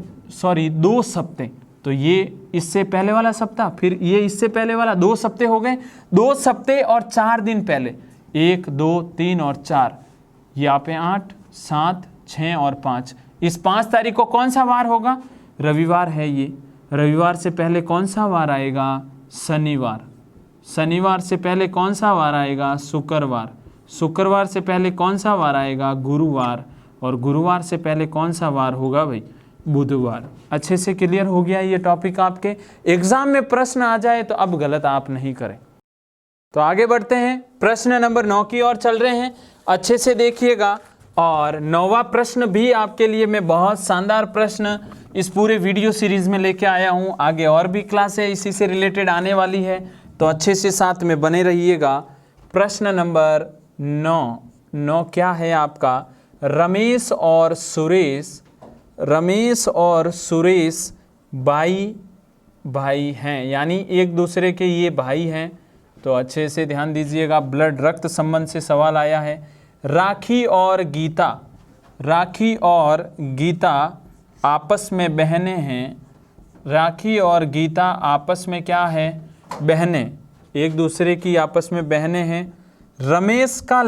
2 सप्ते, तो ये इससे पहले वाला सप्ताह, फिर ये इससे पहले वाला, 2 सप्ते हो गए। 2 सप्ते और 4 दिन पहले, 1, 2, 3 और 4, यहाँ पे 8, 7, 6 और 5। इस 5 तारीख को कौन सा वार होगा? रविवार है ये। रविवार से पहले कौन सा वार आएगा? शनिवार। शनिवार से पहले कौन सा वार आएगा? शुक्रवार। शुक्रवार से पहले कौन सा वार आएगा? गुरुवार। और गुरुवार से पहले कौन सा वार होगा भाई? बुधवार। अच्छे से क्लियर हो गया ये टॉपिक? आपके एग्जाम में प्रश्न आ जाए तो अब गलत आप नहीं करें। तो आगे बढ़ते हैं, प्रश्न नंबर 9 की ओर चल रहे हैं। अच्छे से देखिएगा, और 9वां प्रश्न भी आपके लिए मैं बहुत शानदार प्रश्न इस पूरे वीडियो सीरीज में लेके आया हूँ। आगे और भी क्लासें इसी से रिलेटेड आने वाली है, तो अच्छे से साथ में बने रहिएगा। प्रश्न नंबर 9 क्या है आपका? रमेश और सुरेश भाई हैं, यानी एक दूसरे के ये भाई हैं। तो अच्छे से ध्यान दीजिएगा, ब्लड रक्त संबंध से सवाल आया है। राखी और गीता आपस में बहनें हैं। राखी और गीता आपस में क्या है? बहनें, एक दूसरे की आपस में बहनें हैं। रमेश का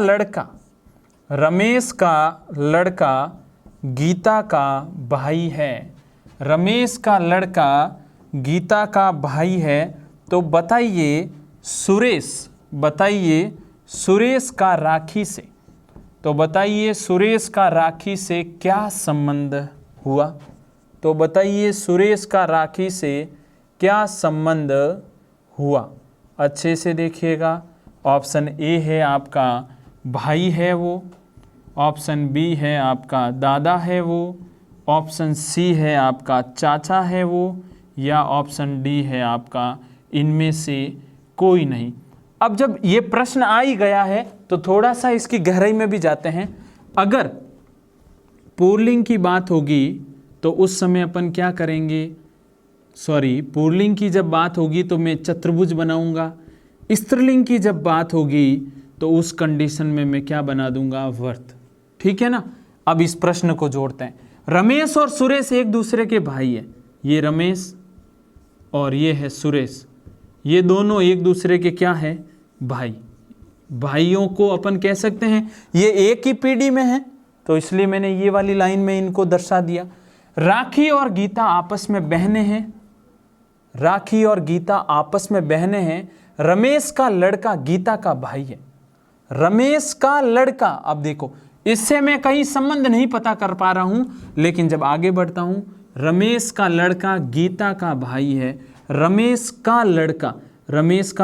लड़का गीता का भाई है। रमेश का लड़का गीता का भाई है। तो बताइए सुरेश का राखी से, तो बताइए सुरेश का राखी से क्या संबंध हुआ? तो बताइए सुरेश का राखी से क्या संबंध हुआ? अच्छे से देखिएगा। ऑप्शन ए है आपका भाई है वो, ऑप्शन बी है आपका दादा है वो, ऑप्शन सी है आपका चाचा है वो, या ऑप्शन डी है आपका इनमें से कोई नहीं। अब जब ये प्रश्न आ ही गया है तो थोड़ा सा इसकी गहराई में भी जाते हैं। अगर पुल्लिंग की बात होगी तो उस समय अपन क्या करेंगे? पुल्लिंग की जब बात होगी तो मैं चतुर्भुज बनाऊंगा। स्त्रीलिंग की जब बात होगी तो उस कंडीशन में मैं क्या बना दूंगा? वर्त। ठीक है ना? अब इस प्रश्न को जोड़ते हैं। रमेश और सुरेश एक दूसरे के भाई है। ये रमेश और ये है सुरेश, ये दोनों एक दूसरे के क्या है? भाई। भाइयों को अपन कह सकते हैं ये एक ही पीढ़ी में है, तो इसलिए मैंने ये वाली लाइन में इनको दर्शा दिया। राखी और गीता आपस में बहनें हैं। राखी और गीता आपस में बहनें हैं। रमेश का लड़का गीता का भाई है। रमेश का लड़का, अब देखो इससे मैं कहीं संबंध नहीं पता कर पा रहा हूं, लेकिन जब आगे बढ़ता हूं, रमेश का लड़का गीता का भाई है। रमेश का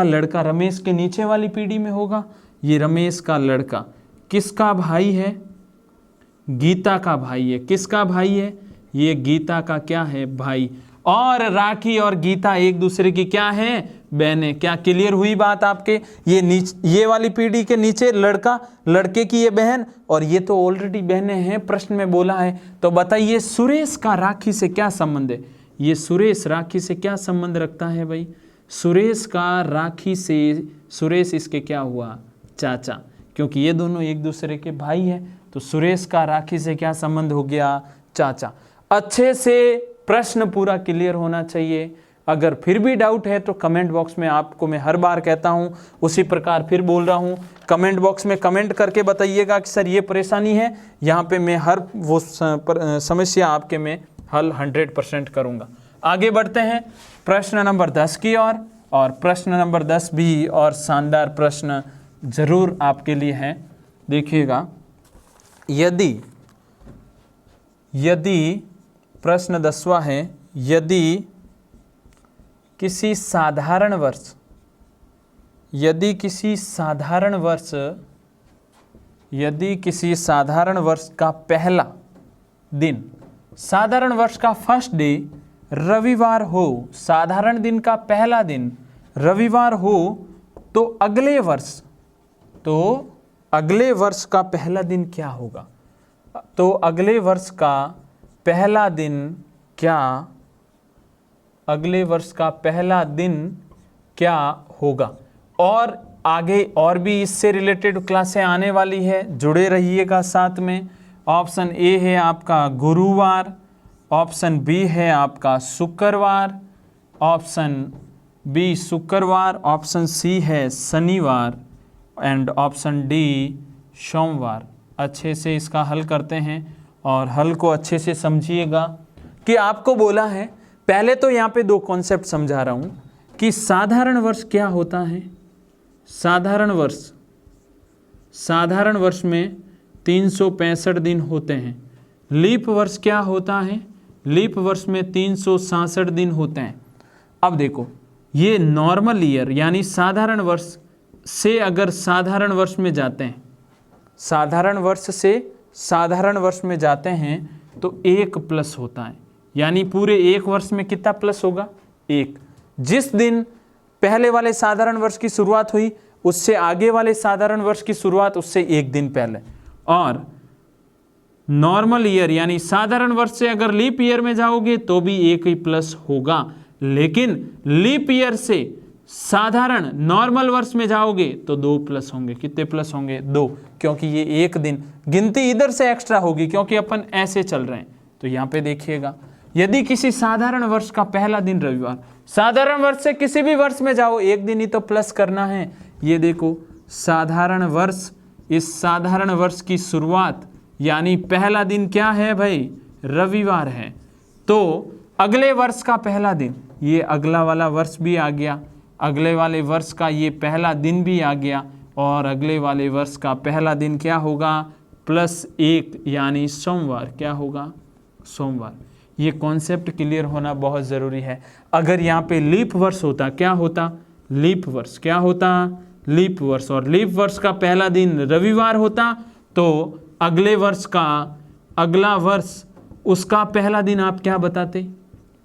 लड़का रमेश के नीचे वाली पीढ़ी में होगा। ये रमेश का लड़का किसका भाई है? गीता का भाई है। किसका भाई है? ये गीता का क्या है? भाई। और राखी और गीता एक दूसरे की क्या है? बहनें। क्या क्लियर हुई बात आपके? ये वाली पीढ़ी के नीचे लड़का, लड़के की ये बहन, और ये तो ऑलरेडी बहनें हैं, प्रश्न में बोला है। तो बताइए सुरेश का राखी से क्या संबंध है? ये सुरेश राखी से क्या संबंध रखता है भाई? सुरेश का राखी से, सुरेश इसके क्या हुआ? चाचा, क्योंकि ये दोनों एक दूसरे के भाई हैं। तो सुरेश का राखी से क्या संबंध हो गया? चाचा। अच्छे से प्रश्न पूरा क्लियर होना चाहिए। अगर फिर भी डाउट है तो कमेंट बॉक्स में, आपको मैं हर बार कहता हूँ उसी प्रकार फिर बोल रहा हूँ, कमेंट बॉक्स में कमेंट करके बताइएगा कि सर ये परेशानी है। यहाँ पे मैं हर वो समस्या आपके में हल 100% करूँगा। आगे बढ़ते हैं प्रश्न नंबर 10 की ओर। और प्रश्न नंबर 10 भी और शानदार प्रश्न जरूर आपके लिए है। देखिएगा, यदि प्रश्न 10वां है, यदि किसी साधारण वर्ष का पहला दिन, साधारण वर्ष का फर्स्ट डे रविवार हो, साधारण दिन का पहला दिन रविवार हो, तो अगले वर्ष का पहला दिन क्या होगा? तो अगले वर्ष का पहला दिन क्या होगा? और आगे और भी इससे रिलेटेड क्लासें आने वाली है, जुड़े रहिएगा साथ में। ऑप्शन ए है आपका गुरुवार, ऑप्शन बी है आपका शुक्रवार, ऑप्शन बी शुक्रवार, ऑप्शन सी है शनिवार एंड ऑप्शन डी सोमवार। अच्छे से इसका हल करते हैं और हल को अच्छे से समझिएगा कि आपको बोला है। पहले तो यहाँ पे 2 कॉन्सेप्ट समझा रहा हूँ कि साधारण वर्ष क्या होता है। साधारण वर्ष में 365 दिन होते हैं। लीप वर्ष क्या होता है? लीप वर्ष में 366 दिन होते हैं। अब देखो, ये नॉर्मल ईयर यानी साधारण वर्ष से अगर साधारण वर्ष में जाते हैं, साधारण वर्ष से साधारण वर्ष में जाते हैं तो 1 प्लस होता है। यानी पूरे 1 वर्ष में कितना प्लस होगा? 1। जिस दिन पहले वाले साधारण वर्ष की शुरुआत हुई उससे आगे वाले साधारण वर्ष की शुरुआत उससे 1 दिन पहले। और नॉर्मल ईयर यानी साधारण वर्ष से अगर लीप ईयर में जाओगे तो भी 1 ही प्लस होगा, लेकिन लीप ईयर से साधारण नॉर्मल वर्ष में जाओगे तो 2 प्लस होंगे। कितने प्लस होंगे? 2, क्योंकि ये 1 दिन गिनती इधर से एक्स्ट्रा होगी क्योंकि अपन ऐसे चल रहे हैं। तो यहाँ पे देखिएगा, यदि किसी साधारण वर्ष का पहला दिन रविवार, साधारण वर्ष से किसी भी वर्ष में जाओ 1 दिन ही तो प्लस करना है। ये देखो साधारण वर्ष, इस साधारण वर्ष की शुरुआत यानी पहला दिन क्या है भाई? रविवार है। तो अगले वर्ष का पहला दिन, ये अगला वाला वर्ष भी आ गया, अगले वाले वर्ष का ये पहला दिन भी आ गया, और अगले वाले वर्ष का पहला दिन क्या होगा? +1 यानी सोमवार। क्या होगा? सोमवार। ये कॉन्सेप्ट क्लियर होना बहुत ज़रूरी है। अगर यहाँ पे लीप वर्ष होता, क्या होता? लीप वर्ष। क्या होता? लीप वर्ष। और लीप वर्ष का पहला दिन रविवार होता तो अगले वर्ष का अगला वर्ष, उसका पहला दिन आप क्या बताते?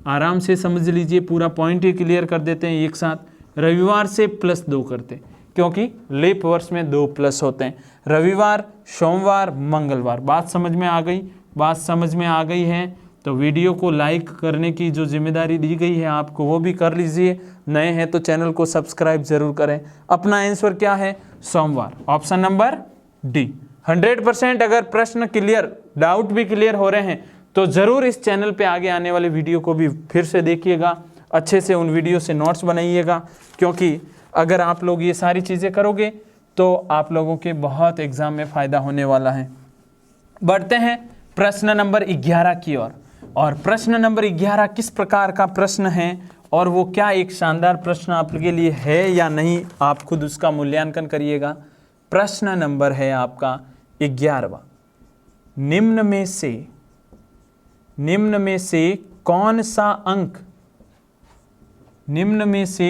आराम से समझ लीजिए, पूरा पॉइंट ही क्लियर कर देते हैं एक साथ। रविवार से +2 करते, क्योंकि लीप वर्ष में 2 प्लस होते हैं। रविवार, सोमवार, मंगलवार। बात समझ में आ गई? बात समझ में आ गई है तो वीडियो को लाइक करने की जो जिम्मेदारी दी गई है आपको वो भी कर लीजिए। नए हैं तो चैनल को सब्सक्राइब जरूर करें। अपना आंसर क्या है? सोमवार। Option number D. 100% अगर प्रश्न क्लियर, डाउट भी क्लियर हो रहे हैं तो ज़रूर इस चैनल पे आगे आने वाले वीडियो को भी फिर से देखिएगा, अच्छे से उन वीडियो से नोट्स बनाइएगा, क्योंकि अगर आप लोग ये सारी चीज़ें करोगे तो आप लोगों के बहुत एग्ज़ाम में फ़ायदा होने वाला है। बढ़ते हैं प्रश्न नंबर 11 की ओर। और प्रश्न नंबर 11 किस प्रकार का प्रश्न है और वो क्या एक शानदार प्रश्न आपके लिए है या नहीं, आप खुद उसका मूल्यांकन करिएगा। प्रश्न नंबर है आपका 11वां। निम्न में से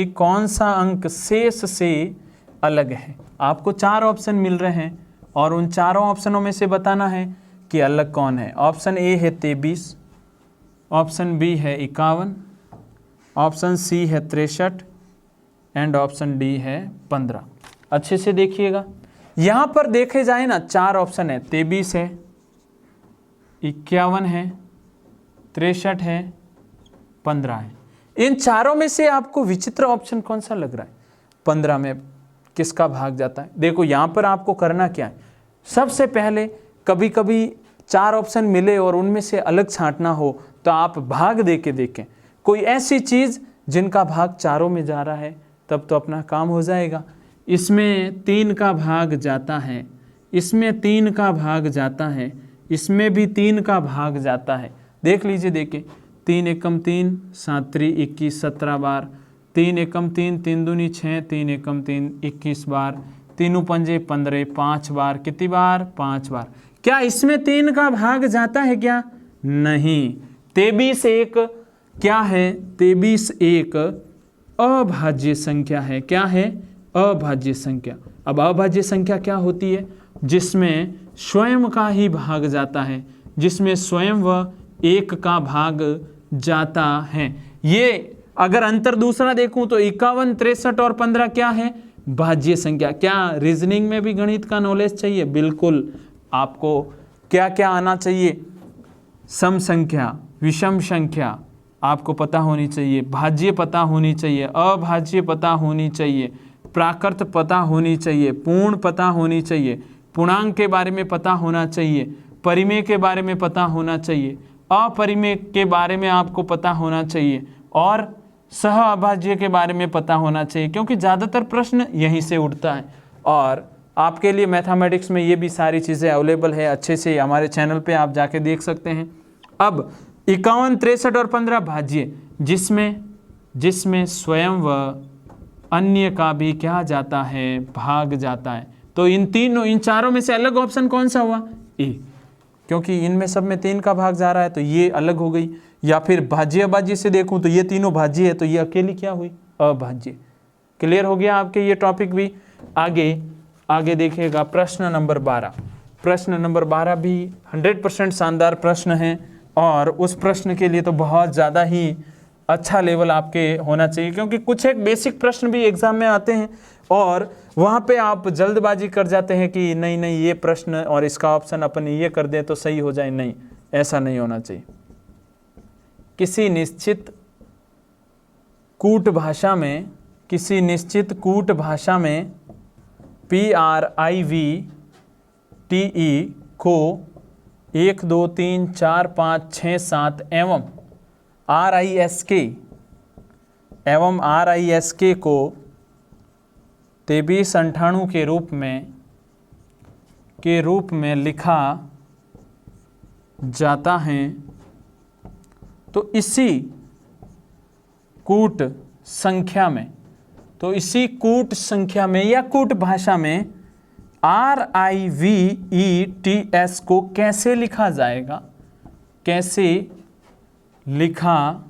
कौन सा अंक शेष से अलग है? आपको 4 ऑप्शन मिल रहे हैं और उन चारों ऑप्शनों में से बताना है कि अलग कौन है। ऑप्शन ए है 23, ऑप्शन बी है 51, ऑप्शन सी है 63 एंड ऑप्शन डी है 15। अच्छे से देखिएगा, यहाँ पर देखे जाए ना 4 ऑप्शन है, 23 है, 51 है, 63 है, 15 है। इन चारों में से आपको विचित्र ऑप्शन कौन सा लग रहा है? 15 में किसका भाग जाता है? देखो यहाँ पर आपको करना क्या है, सबसे पहले कभी कभी 4 ऑप्शन मिले और उनमें से अलग छांटना हो तो आप भाग दे के देखें, कोई ऐसी चीज़ जिनका भाग चारों में जा रहा है, तब तो अपना काम हो जाएगा। इसमें 3 का भाग जाता है, इसमें 3 का भाग जाता है, इसमें भी 3 का भाग जाता है। देख लीजिए, देखिए 3 एकम 3, 7 3 21, 17 बार, 3 एकम 3, 3 दूनी 6, 3 एकम 3 21 बार, 3 पंजे 15, 5 बार, कितनी बार? 5 बार। क्या इसमें 3 का भाग जाता है क्या? नहीं। 23 एक क्या है? 23 एक अभाज्य संख्या है। क्या है? अभाज्य संख्या। अब अभाज्य संख्या क्या होती है? जिसमें स्वयं का ही भाग जाता है, जिसमें स्वयं व एक का भाग जाता है। ये अगर अंतर दूसरा देखूं तो 51, 63 और 15 क्या है? भाज्य संख्या। क्या रीजनिंग में भी गणित का नॉलेज चाहिए? बिल्कुल। आपको क्या क्या आना चाहिए? सम संख्या, विषम संख्या आपको पता होनी चाहिए, भाज्य पता होनी चाहिए, अभाज्य पता होनी चाहिए, प्राकृत पता होनी चाहिए, पूर्ण पता होनी चाहिए, पूर्णांक के बारे में पता होना चाहिए, परिमेय के बारे में पता होना चाहिए, अपरिमेय के बारे में आपको पता होना चाहिए और सह अभाज्य के बारे में पता होना चाहिए, क्योंकि ज़्यादातर प्रश्न यहीं से उठता है। और आपके लिए मैथमेटिक्स में ये भी सारी चीज़ें अवेलेबल है, अच्छे से हमारे चैनल पे आप जाके देख सकते हैं। अब 51, 63 और 15 भाज्य, जिसमें स्वयं व अन्य का भी क्या जाता है? भाग जाता है। तो इन चारों में से अलग ऑप्शन कौन सा हुआ? ए, क्योंकि इनमें सब में 3 का भाग जा रहा है तो ये अलग हो गई। या फिर भाज्य अभाज्य से देखूं तो ये तीनों भाज्य है तो ये अकेली क्या हुई? अभाज्य। क्लियर हो गया आपके ये टॉपिक भी। आगे देखिएगा प्रश्न नंबर 12। प्रश्न नंबर 12 भी 100% शानदार प्रश्न है और उस प्रश्न के लिए तो बहुत ज़्यादा ही अच्छा लेवल आपके होना चाहिए, क्योंकि कुछ एक बेसिक प्रश्न भी एग्जाम में आते हैं और वहाँ पे आप जल्दबाजी कर जाते हैं कि नहीं ये प्रश्न और इसका ऑप्शन अपन ये कर दें तो सही हो जाए। नहीं, ऐसा नहीं होना चाहिए। किसी निश्चित कूट भाषा में PRIVTE को 1 2 3 4 5 6 7 एवं RISK को 23 98 के रूप में लिखा जाता है, तो इसी कूट संख्या में या कूट भाषा में RIVETS को कैसे लिखा जाएगा? कैसे लिखा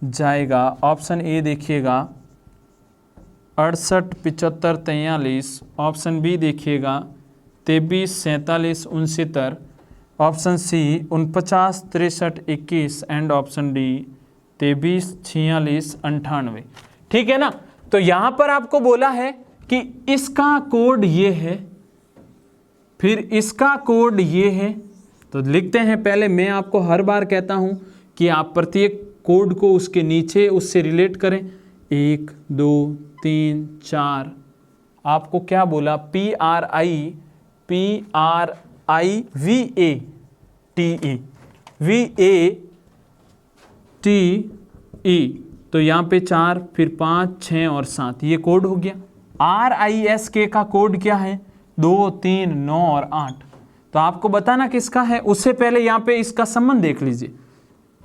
जाएगा? ऑप्शन ए देखिएगा 68 75 43, ऑप्शन बी देखिएगा 23 47 69, option C 49 63 21 and option D 23 46 98। ठीक है ना? तो यहां पर आपको बोला है कि इसका कोड ये है, फिर इसका कोड ये है, तो लिखते हैं। पहले मैं आपको हर बार कहता हूं कि आप प्रत्येक कोड को उसके नीचे उससे रिलेट करें। 1 2 3 4, आपको क्या बोला? PRIVATE तो यहाँ पे 4, फिर 5 6 और 7, ये कोड हो गया। RISK का कोड क्या है? 2 3 9 और 8। तो आपको बताना किसका है। उससे पहले यहाँ पे इसका संबंध देख लीजिए।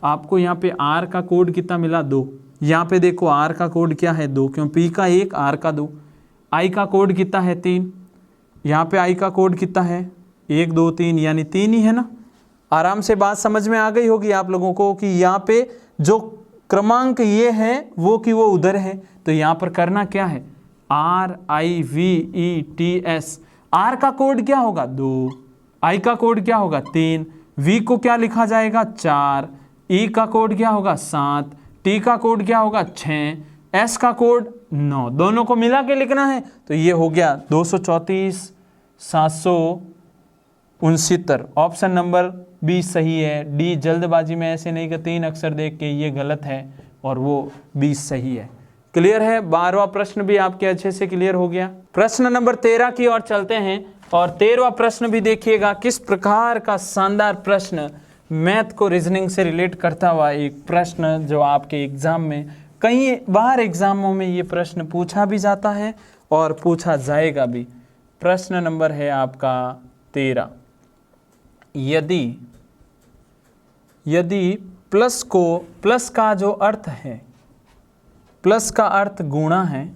आपको यहाँ पे R का कोड कितना मिला? 2। यहाँ पे देखो R का कोड क्या है? 2, क्यों? P का 1, R का 2। I का कोड कितना है? 3। यहाँ पे I का कोड कितना है? 1 2 3, यानी 3 ही है ना। आराम से बात समझ में आ गई होगी आप लोगों को कि यहाँ पे जो क्रमांक ये है वो कि वो उधर है। तो यहाँ पर करना क्या है? RIVETS। R का कोड क्या होगा 2, I का कोड क्या होगा 3, V को क्या लिखा जाएगा 4, E का कोड क्या होगा 7, T का कोड क्या होगा 6, S का कोड 9। दोनों को मिला के लिखना है तो ये हो गया 234 769। ऑप्शन नंबर 20 सही है। डी जल्दबाजी में ऐसे नहीं कि 3 अक्षर देख के ये गलत है और वो 20 सही है। क्लियर है। 12वां प्रश्न भी आपके अच्छे से क्लियर हो गया। प्रश्न नंबर 13 की ओर चलते हैं और 13वां प्रश्न भी देखिएगा किस प्रकार का शानदार प्रश्न, मैथ को रीजनिंग से रिलेट करता हुआ एक प्रश्न जो आपके एग्जाम में, कई बार एग्जामों में ये प्रश्न पूछा भी जाता है और पूछा जाएगा भी। प्रश्न नंबर है आपका 13। यदि प्लस का जो अर्थ है, प्लस का अर्थ गुणा है,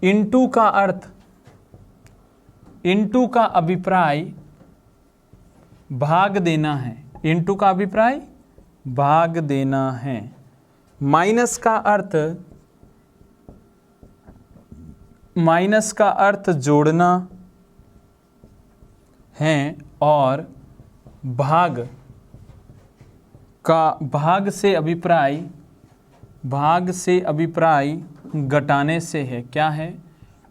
इनटू का अभिप्राय भाग देना है, इनटू का अभिप्राय भाग देना है, माइनस का अर्थ जोड़ना है और भाग से अभिप्राय घटाने से है। क्या है?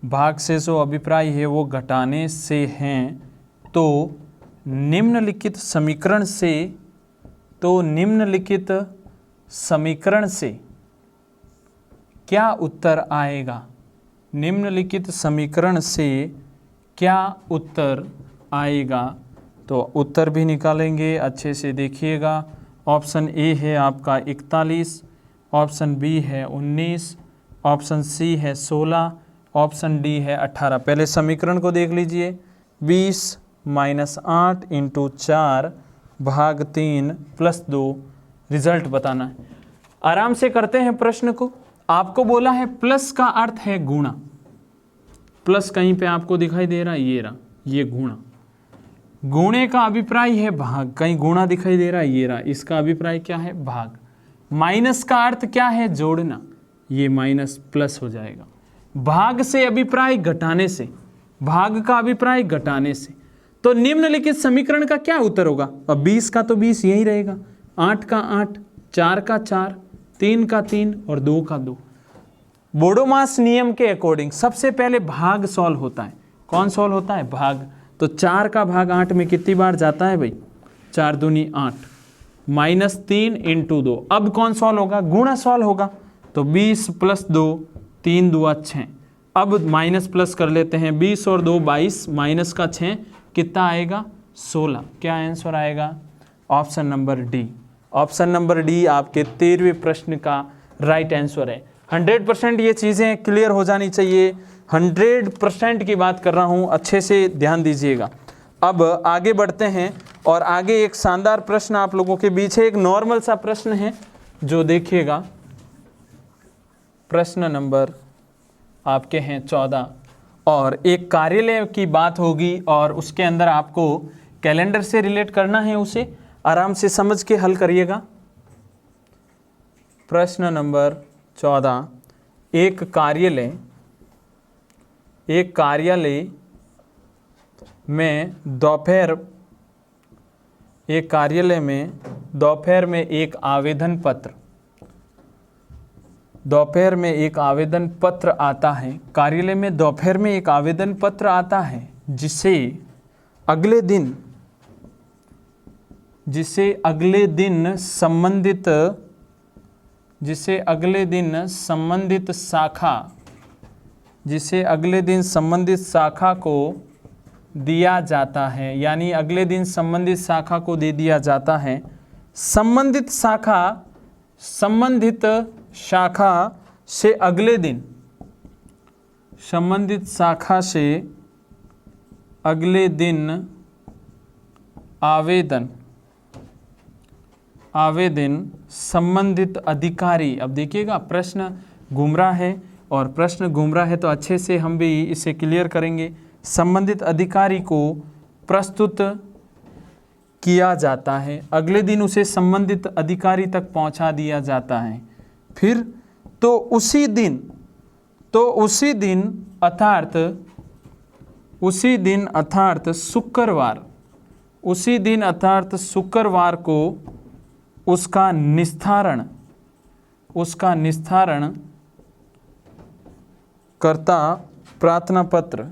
भाग से जो अभिप्राय है वो घटाने से हैं। तो निम्नलिखित समीकरण से क्या उत्तर आएगा? निम्नलिखित समीकरण से क्या उत्तर आएगा? तो उत्तर भी निकालेंगे, अच्छे से देखिएगा। ऑप्शन ए है आपका 41, ऑप्शन बी है 19, ऑप्शन सी है 16, ऑप्शन डी है 18। पहले समीकरण को देख लीजिए। 20 - 8 × 4 भाग 3 + 2, रिजल्ट बताना है। आराम से करते हैं प्रश्न को। आपको बोला है प्लस का अर्थ है गुणा, प्लस कहीं पे आपको दिखाई दे रहा है, ये रहा, ये गुणा। गुणे का अभिप्राय है भाग, कहीं गुणा दिखाई दे रहा है, ये रहा, इसका अभिप्राय क्या है? भाग। माइनस का अर्थ क्या है? जोड़ना, ये माइनस प्लस हो जाएगा। भाग से अभिप्राय घटाने से, भाग का अभिप्राय घटाने से, तो निम्नलिखित समीकरण का क्या उत्तर होगा? अब 20 का तो 20 यही रहेगा, 8 का 8, 4 का 4, 3 का 3 और 2 का 2। बोडोमास नियम के अकॉर्डिंग सबसे पहले भाग सॉल्व होता है। कौन सॉल्व होता है? भाग। तो 4 का भाग 8 में कितनी बार जाता है भाई? 4 दूनी 8, -3 × 2। अब कौन सॉल्व होगा? गुणा सॉल्व होगा। तो 20 + 2, 3 दूआ 6। अब माइनस प्लस कर लेते हैं, 20 और 2 22, माइनस का 6 कितना आएगा? 16। क्या आंसर आएगा? Option number D. Option number D आपके 13वें प्रश्न का राइट आंसर है। 100% ये चीज़ें क्लियर हो जानी चाहिए। 100% की बात कर रहा हूँ, अच्छे से ध्यान दीजिएगा। अब आगे बढ़ते हैं और आगे एक शानदार प्रश्न आप लोगों के बीच है। एक नॉर्मल सा प्रश्न है जो देखिएगा। प्रश्न नंबर आपके हैं 14 और एक कार्यालय की बात होगी और उसके अंदर आपको कैलेंडर से रिलेट करना है, उसे आराम से समझ के हल करिएगा। प्रश्न नंबर 14। एक कार्यालय में दोपहर में एक आवेदन पत्र आता है। कार्यालय में दोपहर में एक आवेदन पत्र आता है जिसे अगले दिन संबंधित शाखा को दिया जाता है, यानी अगले दिन संबंधित शाखा को दे दिया जाता है। संबंधित शाखा से अगले दिन आवेदन संबंधित अधिकारी। अब देखिएगा प्रश्न गुमराह है और प्रश्न गुमराह है तो अच्छे से हम भी इसे क्लियर करेंगे। संबंधित अधिकारी को प्रस्तुत किया जाता है, अगले दिन उसे संबंधित अधिकारी तक पहुंचा दिया जाता है। फिर तो तो उसी दिन अर्थात शुक्रवार, उसी दिन अर्थात शुक्रवार को उसका निस्तारण करता प्रार्थना पत्र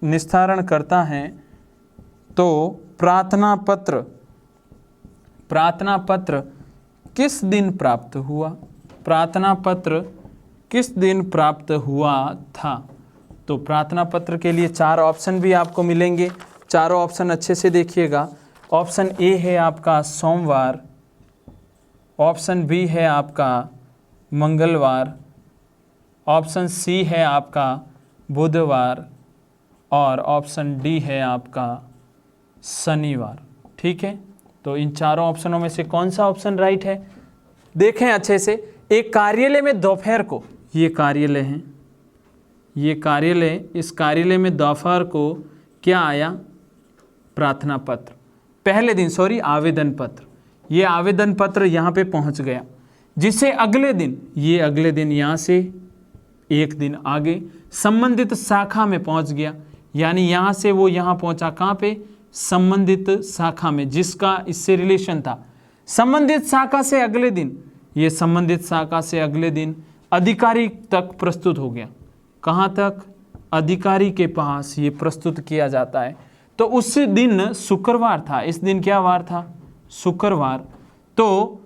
निस्तारण करता है। तो प्रार्थना पत्र किस दिन प्राप्त हुआ? प्रार्थना पत्र किस दिन प्राप्त हुआ था? तो प्रार्थना पत्र के लिए 4 ऑप्शन भी आपको मिलेंगे। चारों ऑप्शन अच्छे से देखिएगा। ऑप्शन ए है आपका सोमवार, ऑप्शन बी है आपका मंगलवार, ऑप्शन सी है आपका बुधवार और ऑप्शन डी है आपका शनिवार। ठीक है, तो इन चारों ऑप्शनों में से कौन सा ऑप्शन राइट है? देखें अच्छे से। एक कार्यालय में दोपहर को, ये कार्यालय है, ये कार्यालय, इस कार्यालय में दोपहर को क्या आया? प्रार्थना पत्र। पहले दिन आवेदन पत्र। ये आवेदन पत्र यहाँ पे पहुँच गया, जिसे अगले दिन, ये अगले दिन यहाँ से एक दिन आगे संबंधित शाखा में पहुँच गया। यानी यहाँ से वो यहाँ पहुँचा, कहाँ पे? संबंधित शाखा में, जिसका इससे रिलेशन था। संबंधित शाखा से अगले दिन, ये संबंधित शाखा से अगले दिन अधिकारी तक प्रस्तुत हो गया। कहाँ तक? अधिकारी के पास ये प्रस्तुत किया जाता है। तो उस दिन शुक्रवार था। इस दिन क्या वार था? शुक्रवार। तो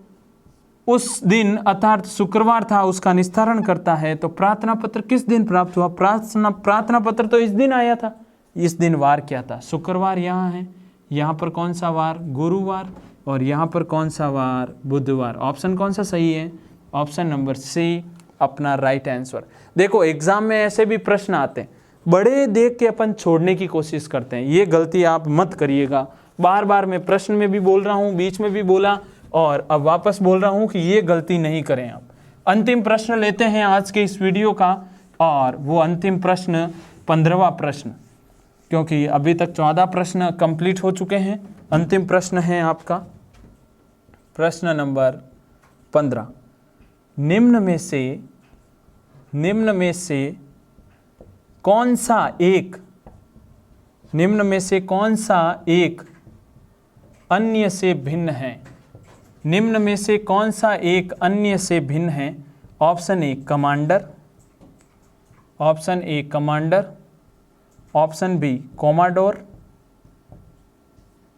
उस दिन अर्थात शुक्रवार था, उसका निस्तारण करता है। तो प्रार्थना पत्र किस दिन प्राप्त हुआ? प्रार्थना पत्र तो इस दिन आया था। इस दिन वार क्या था? शुक्रवार यहाँ है, यहाँ पर कौन सा वार? गुरुवार, और यहाँ पर कौन सा वार? बुधवार। ऑप्शन कौन सा सही है? ऑप्शन नंबर सी अपना राइट आंसर। देखो एग्जाम में ऐसे भी प्रश्न आते हैं, बड़े देख के अपन छोड़ने की कोशिश करते हैं। ये गलती आप मत करिएगा। बार बार मैं प्रश्न में भी बोल रहा हूँ, बीच में भी बोला और अब वापस बोल रहा हूँ कि ये गलती नहीं करें आप। अंतिम प्रश्न लेते हैं आज के इस वीडियो का, और वो अंतिम प्रश्न 15वां प्रश्न, क्योंकि अभी तक 14 प्रश्न कंप्लीट हो चुके हैं। अंतिम प्रश्न है आपका प्रश्न नंबर 15। निम्न में से कौन सा एक अन्य से भिन्न है? निम्न में से कौन सा एक अन्य से भिन्न है? Option A commander, option B commodore,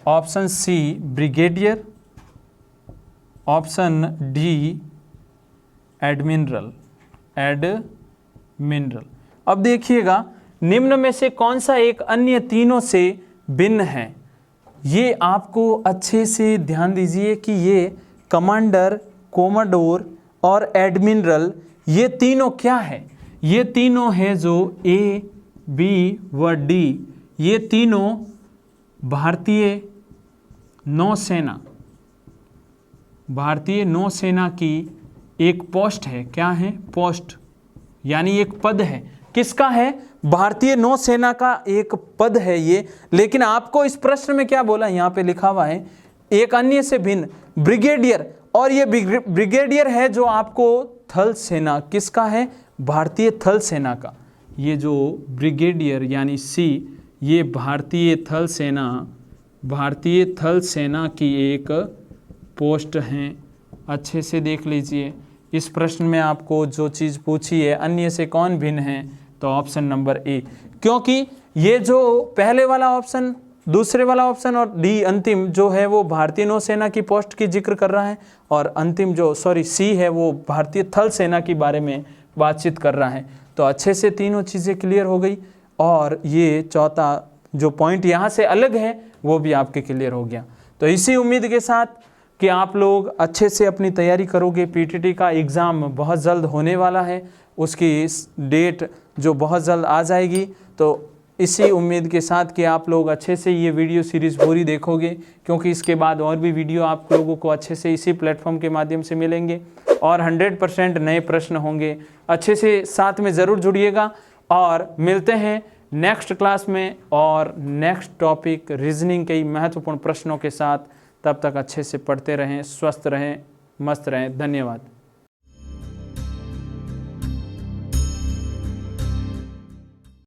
option C brigadier, option D admiral. अब देखिएगा, निम्न में से कौन सा एक अन्य तीनों से भिन्न है? ये आपको अच्छे से ध्यान दीजिए कि ये कमांडर, कोमाडोर और एडमिरल, ये तीनों क्या है? ये तीनों है जो ए, बी व डी, ये तीनों भारतीय नौसेना की एक पोस्ट है। क्या है? पोस्ट, यानी एक पद है। किसका है? भारतीय नौसेना का एक पद है ये। लेकिन आपको इस प्रश्न में क्या बोला? यहाँ पे लिखा हुआ है एक अन्य से भिन्न, ब्रिगेडियर। और ये ब्रिगेडियर है जो आपको थल सेना, किसका है? भारतीय थल सेना का। ये जो ब्रिगेडियर यानी सी, ये भारतीय थल सेना की एक पोस्ट हैं। अच्छे से देख लीजिए। इस प्रश्न में आपको जो चीज़ पूछी है, अन्य से कौन भिन्न है, तो ऑप्शन नंबर ए। क्योंकि ये जो पहले वाला ऑप्शन, दूसरे वाला ऑप्शन और डी अंतिम जो है वो भारतीय नौसेना की पोस्ट की जिक्र कर रहा है, और अंतिम जो सी है वो भारतीय थल सेना के बारे में बातचीत कर रहा है। तो अच्छे से तीनों चीज़ें क्लियर हो गई, और ये चौथा जो पॉइंट यहाँ से अलग है वो भी आपके क्लियर हो गया। तो इसी उम्मीद के साथ कि आप लोग अच्छे से अपनी तैयारी करोगे। पीटीटी का एग्ज़ाम बहुत जल्द होने वाला है, उसकी डेट जो बहुत जल्द आ जाएगी। तो इसी उम्मीद के साथ कि आप लोग अच्छे से ये वीडियो सीरीज़ पूरी देखोगे, क्योंकि इसके बाद और भी वीडियो आप लोगों को अच्छे से इसी प्लेटफॉर्म के माध्यम से मिलेंगे, और 100% नए प्रश्न होंगे। अच्छे से साथ में ज़रूर जुड़िएगा, और मिलते हैं नेक्स्ट क्लास में और नेक्स्ट टॉपिक रीजनिंग के महत्वपूर्ण प्रश्नों के साथ। तब तक अच्छे से पढ़ते रहें, स्वस्थ रहें, मस्त रहें। धन्यवाद।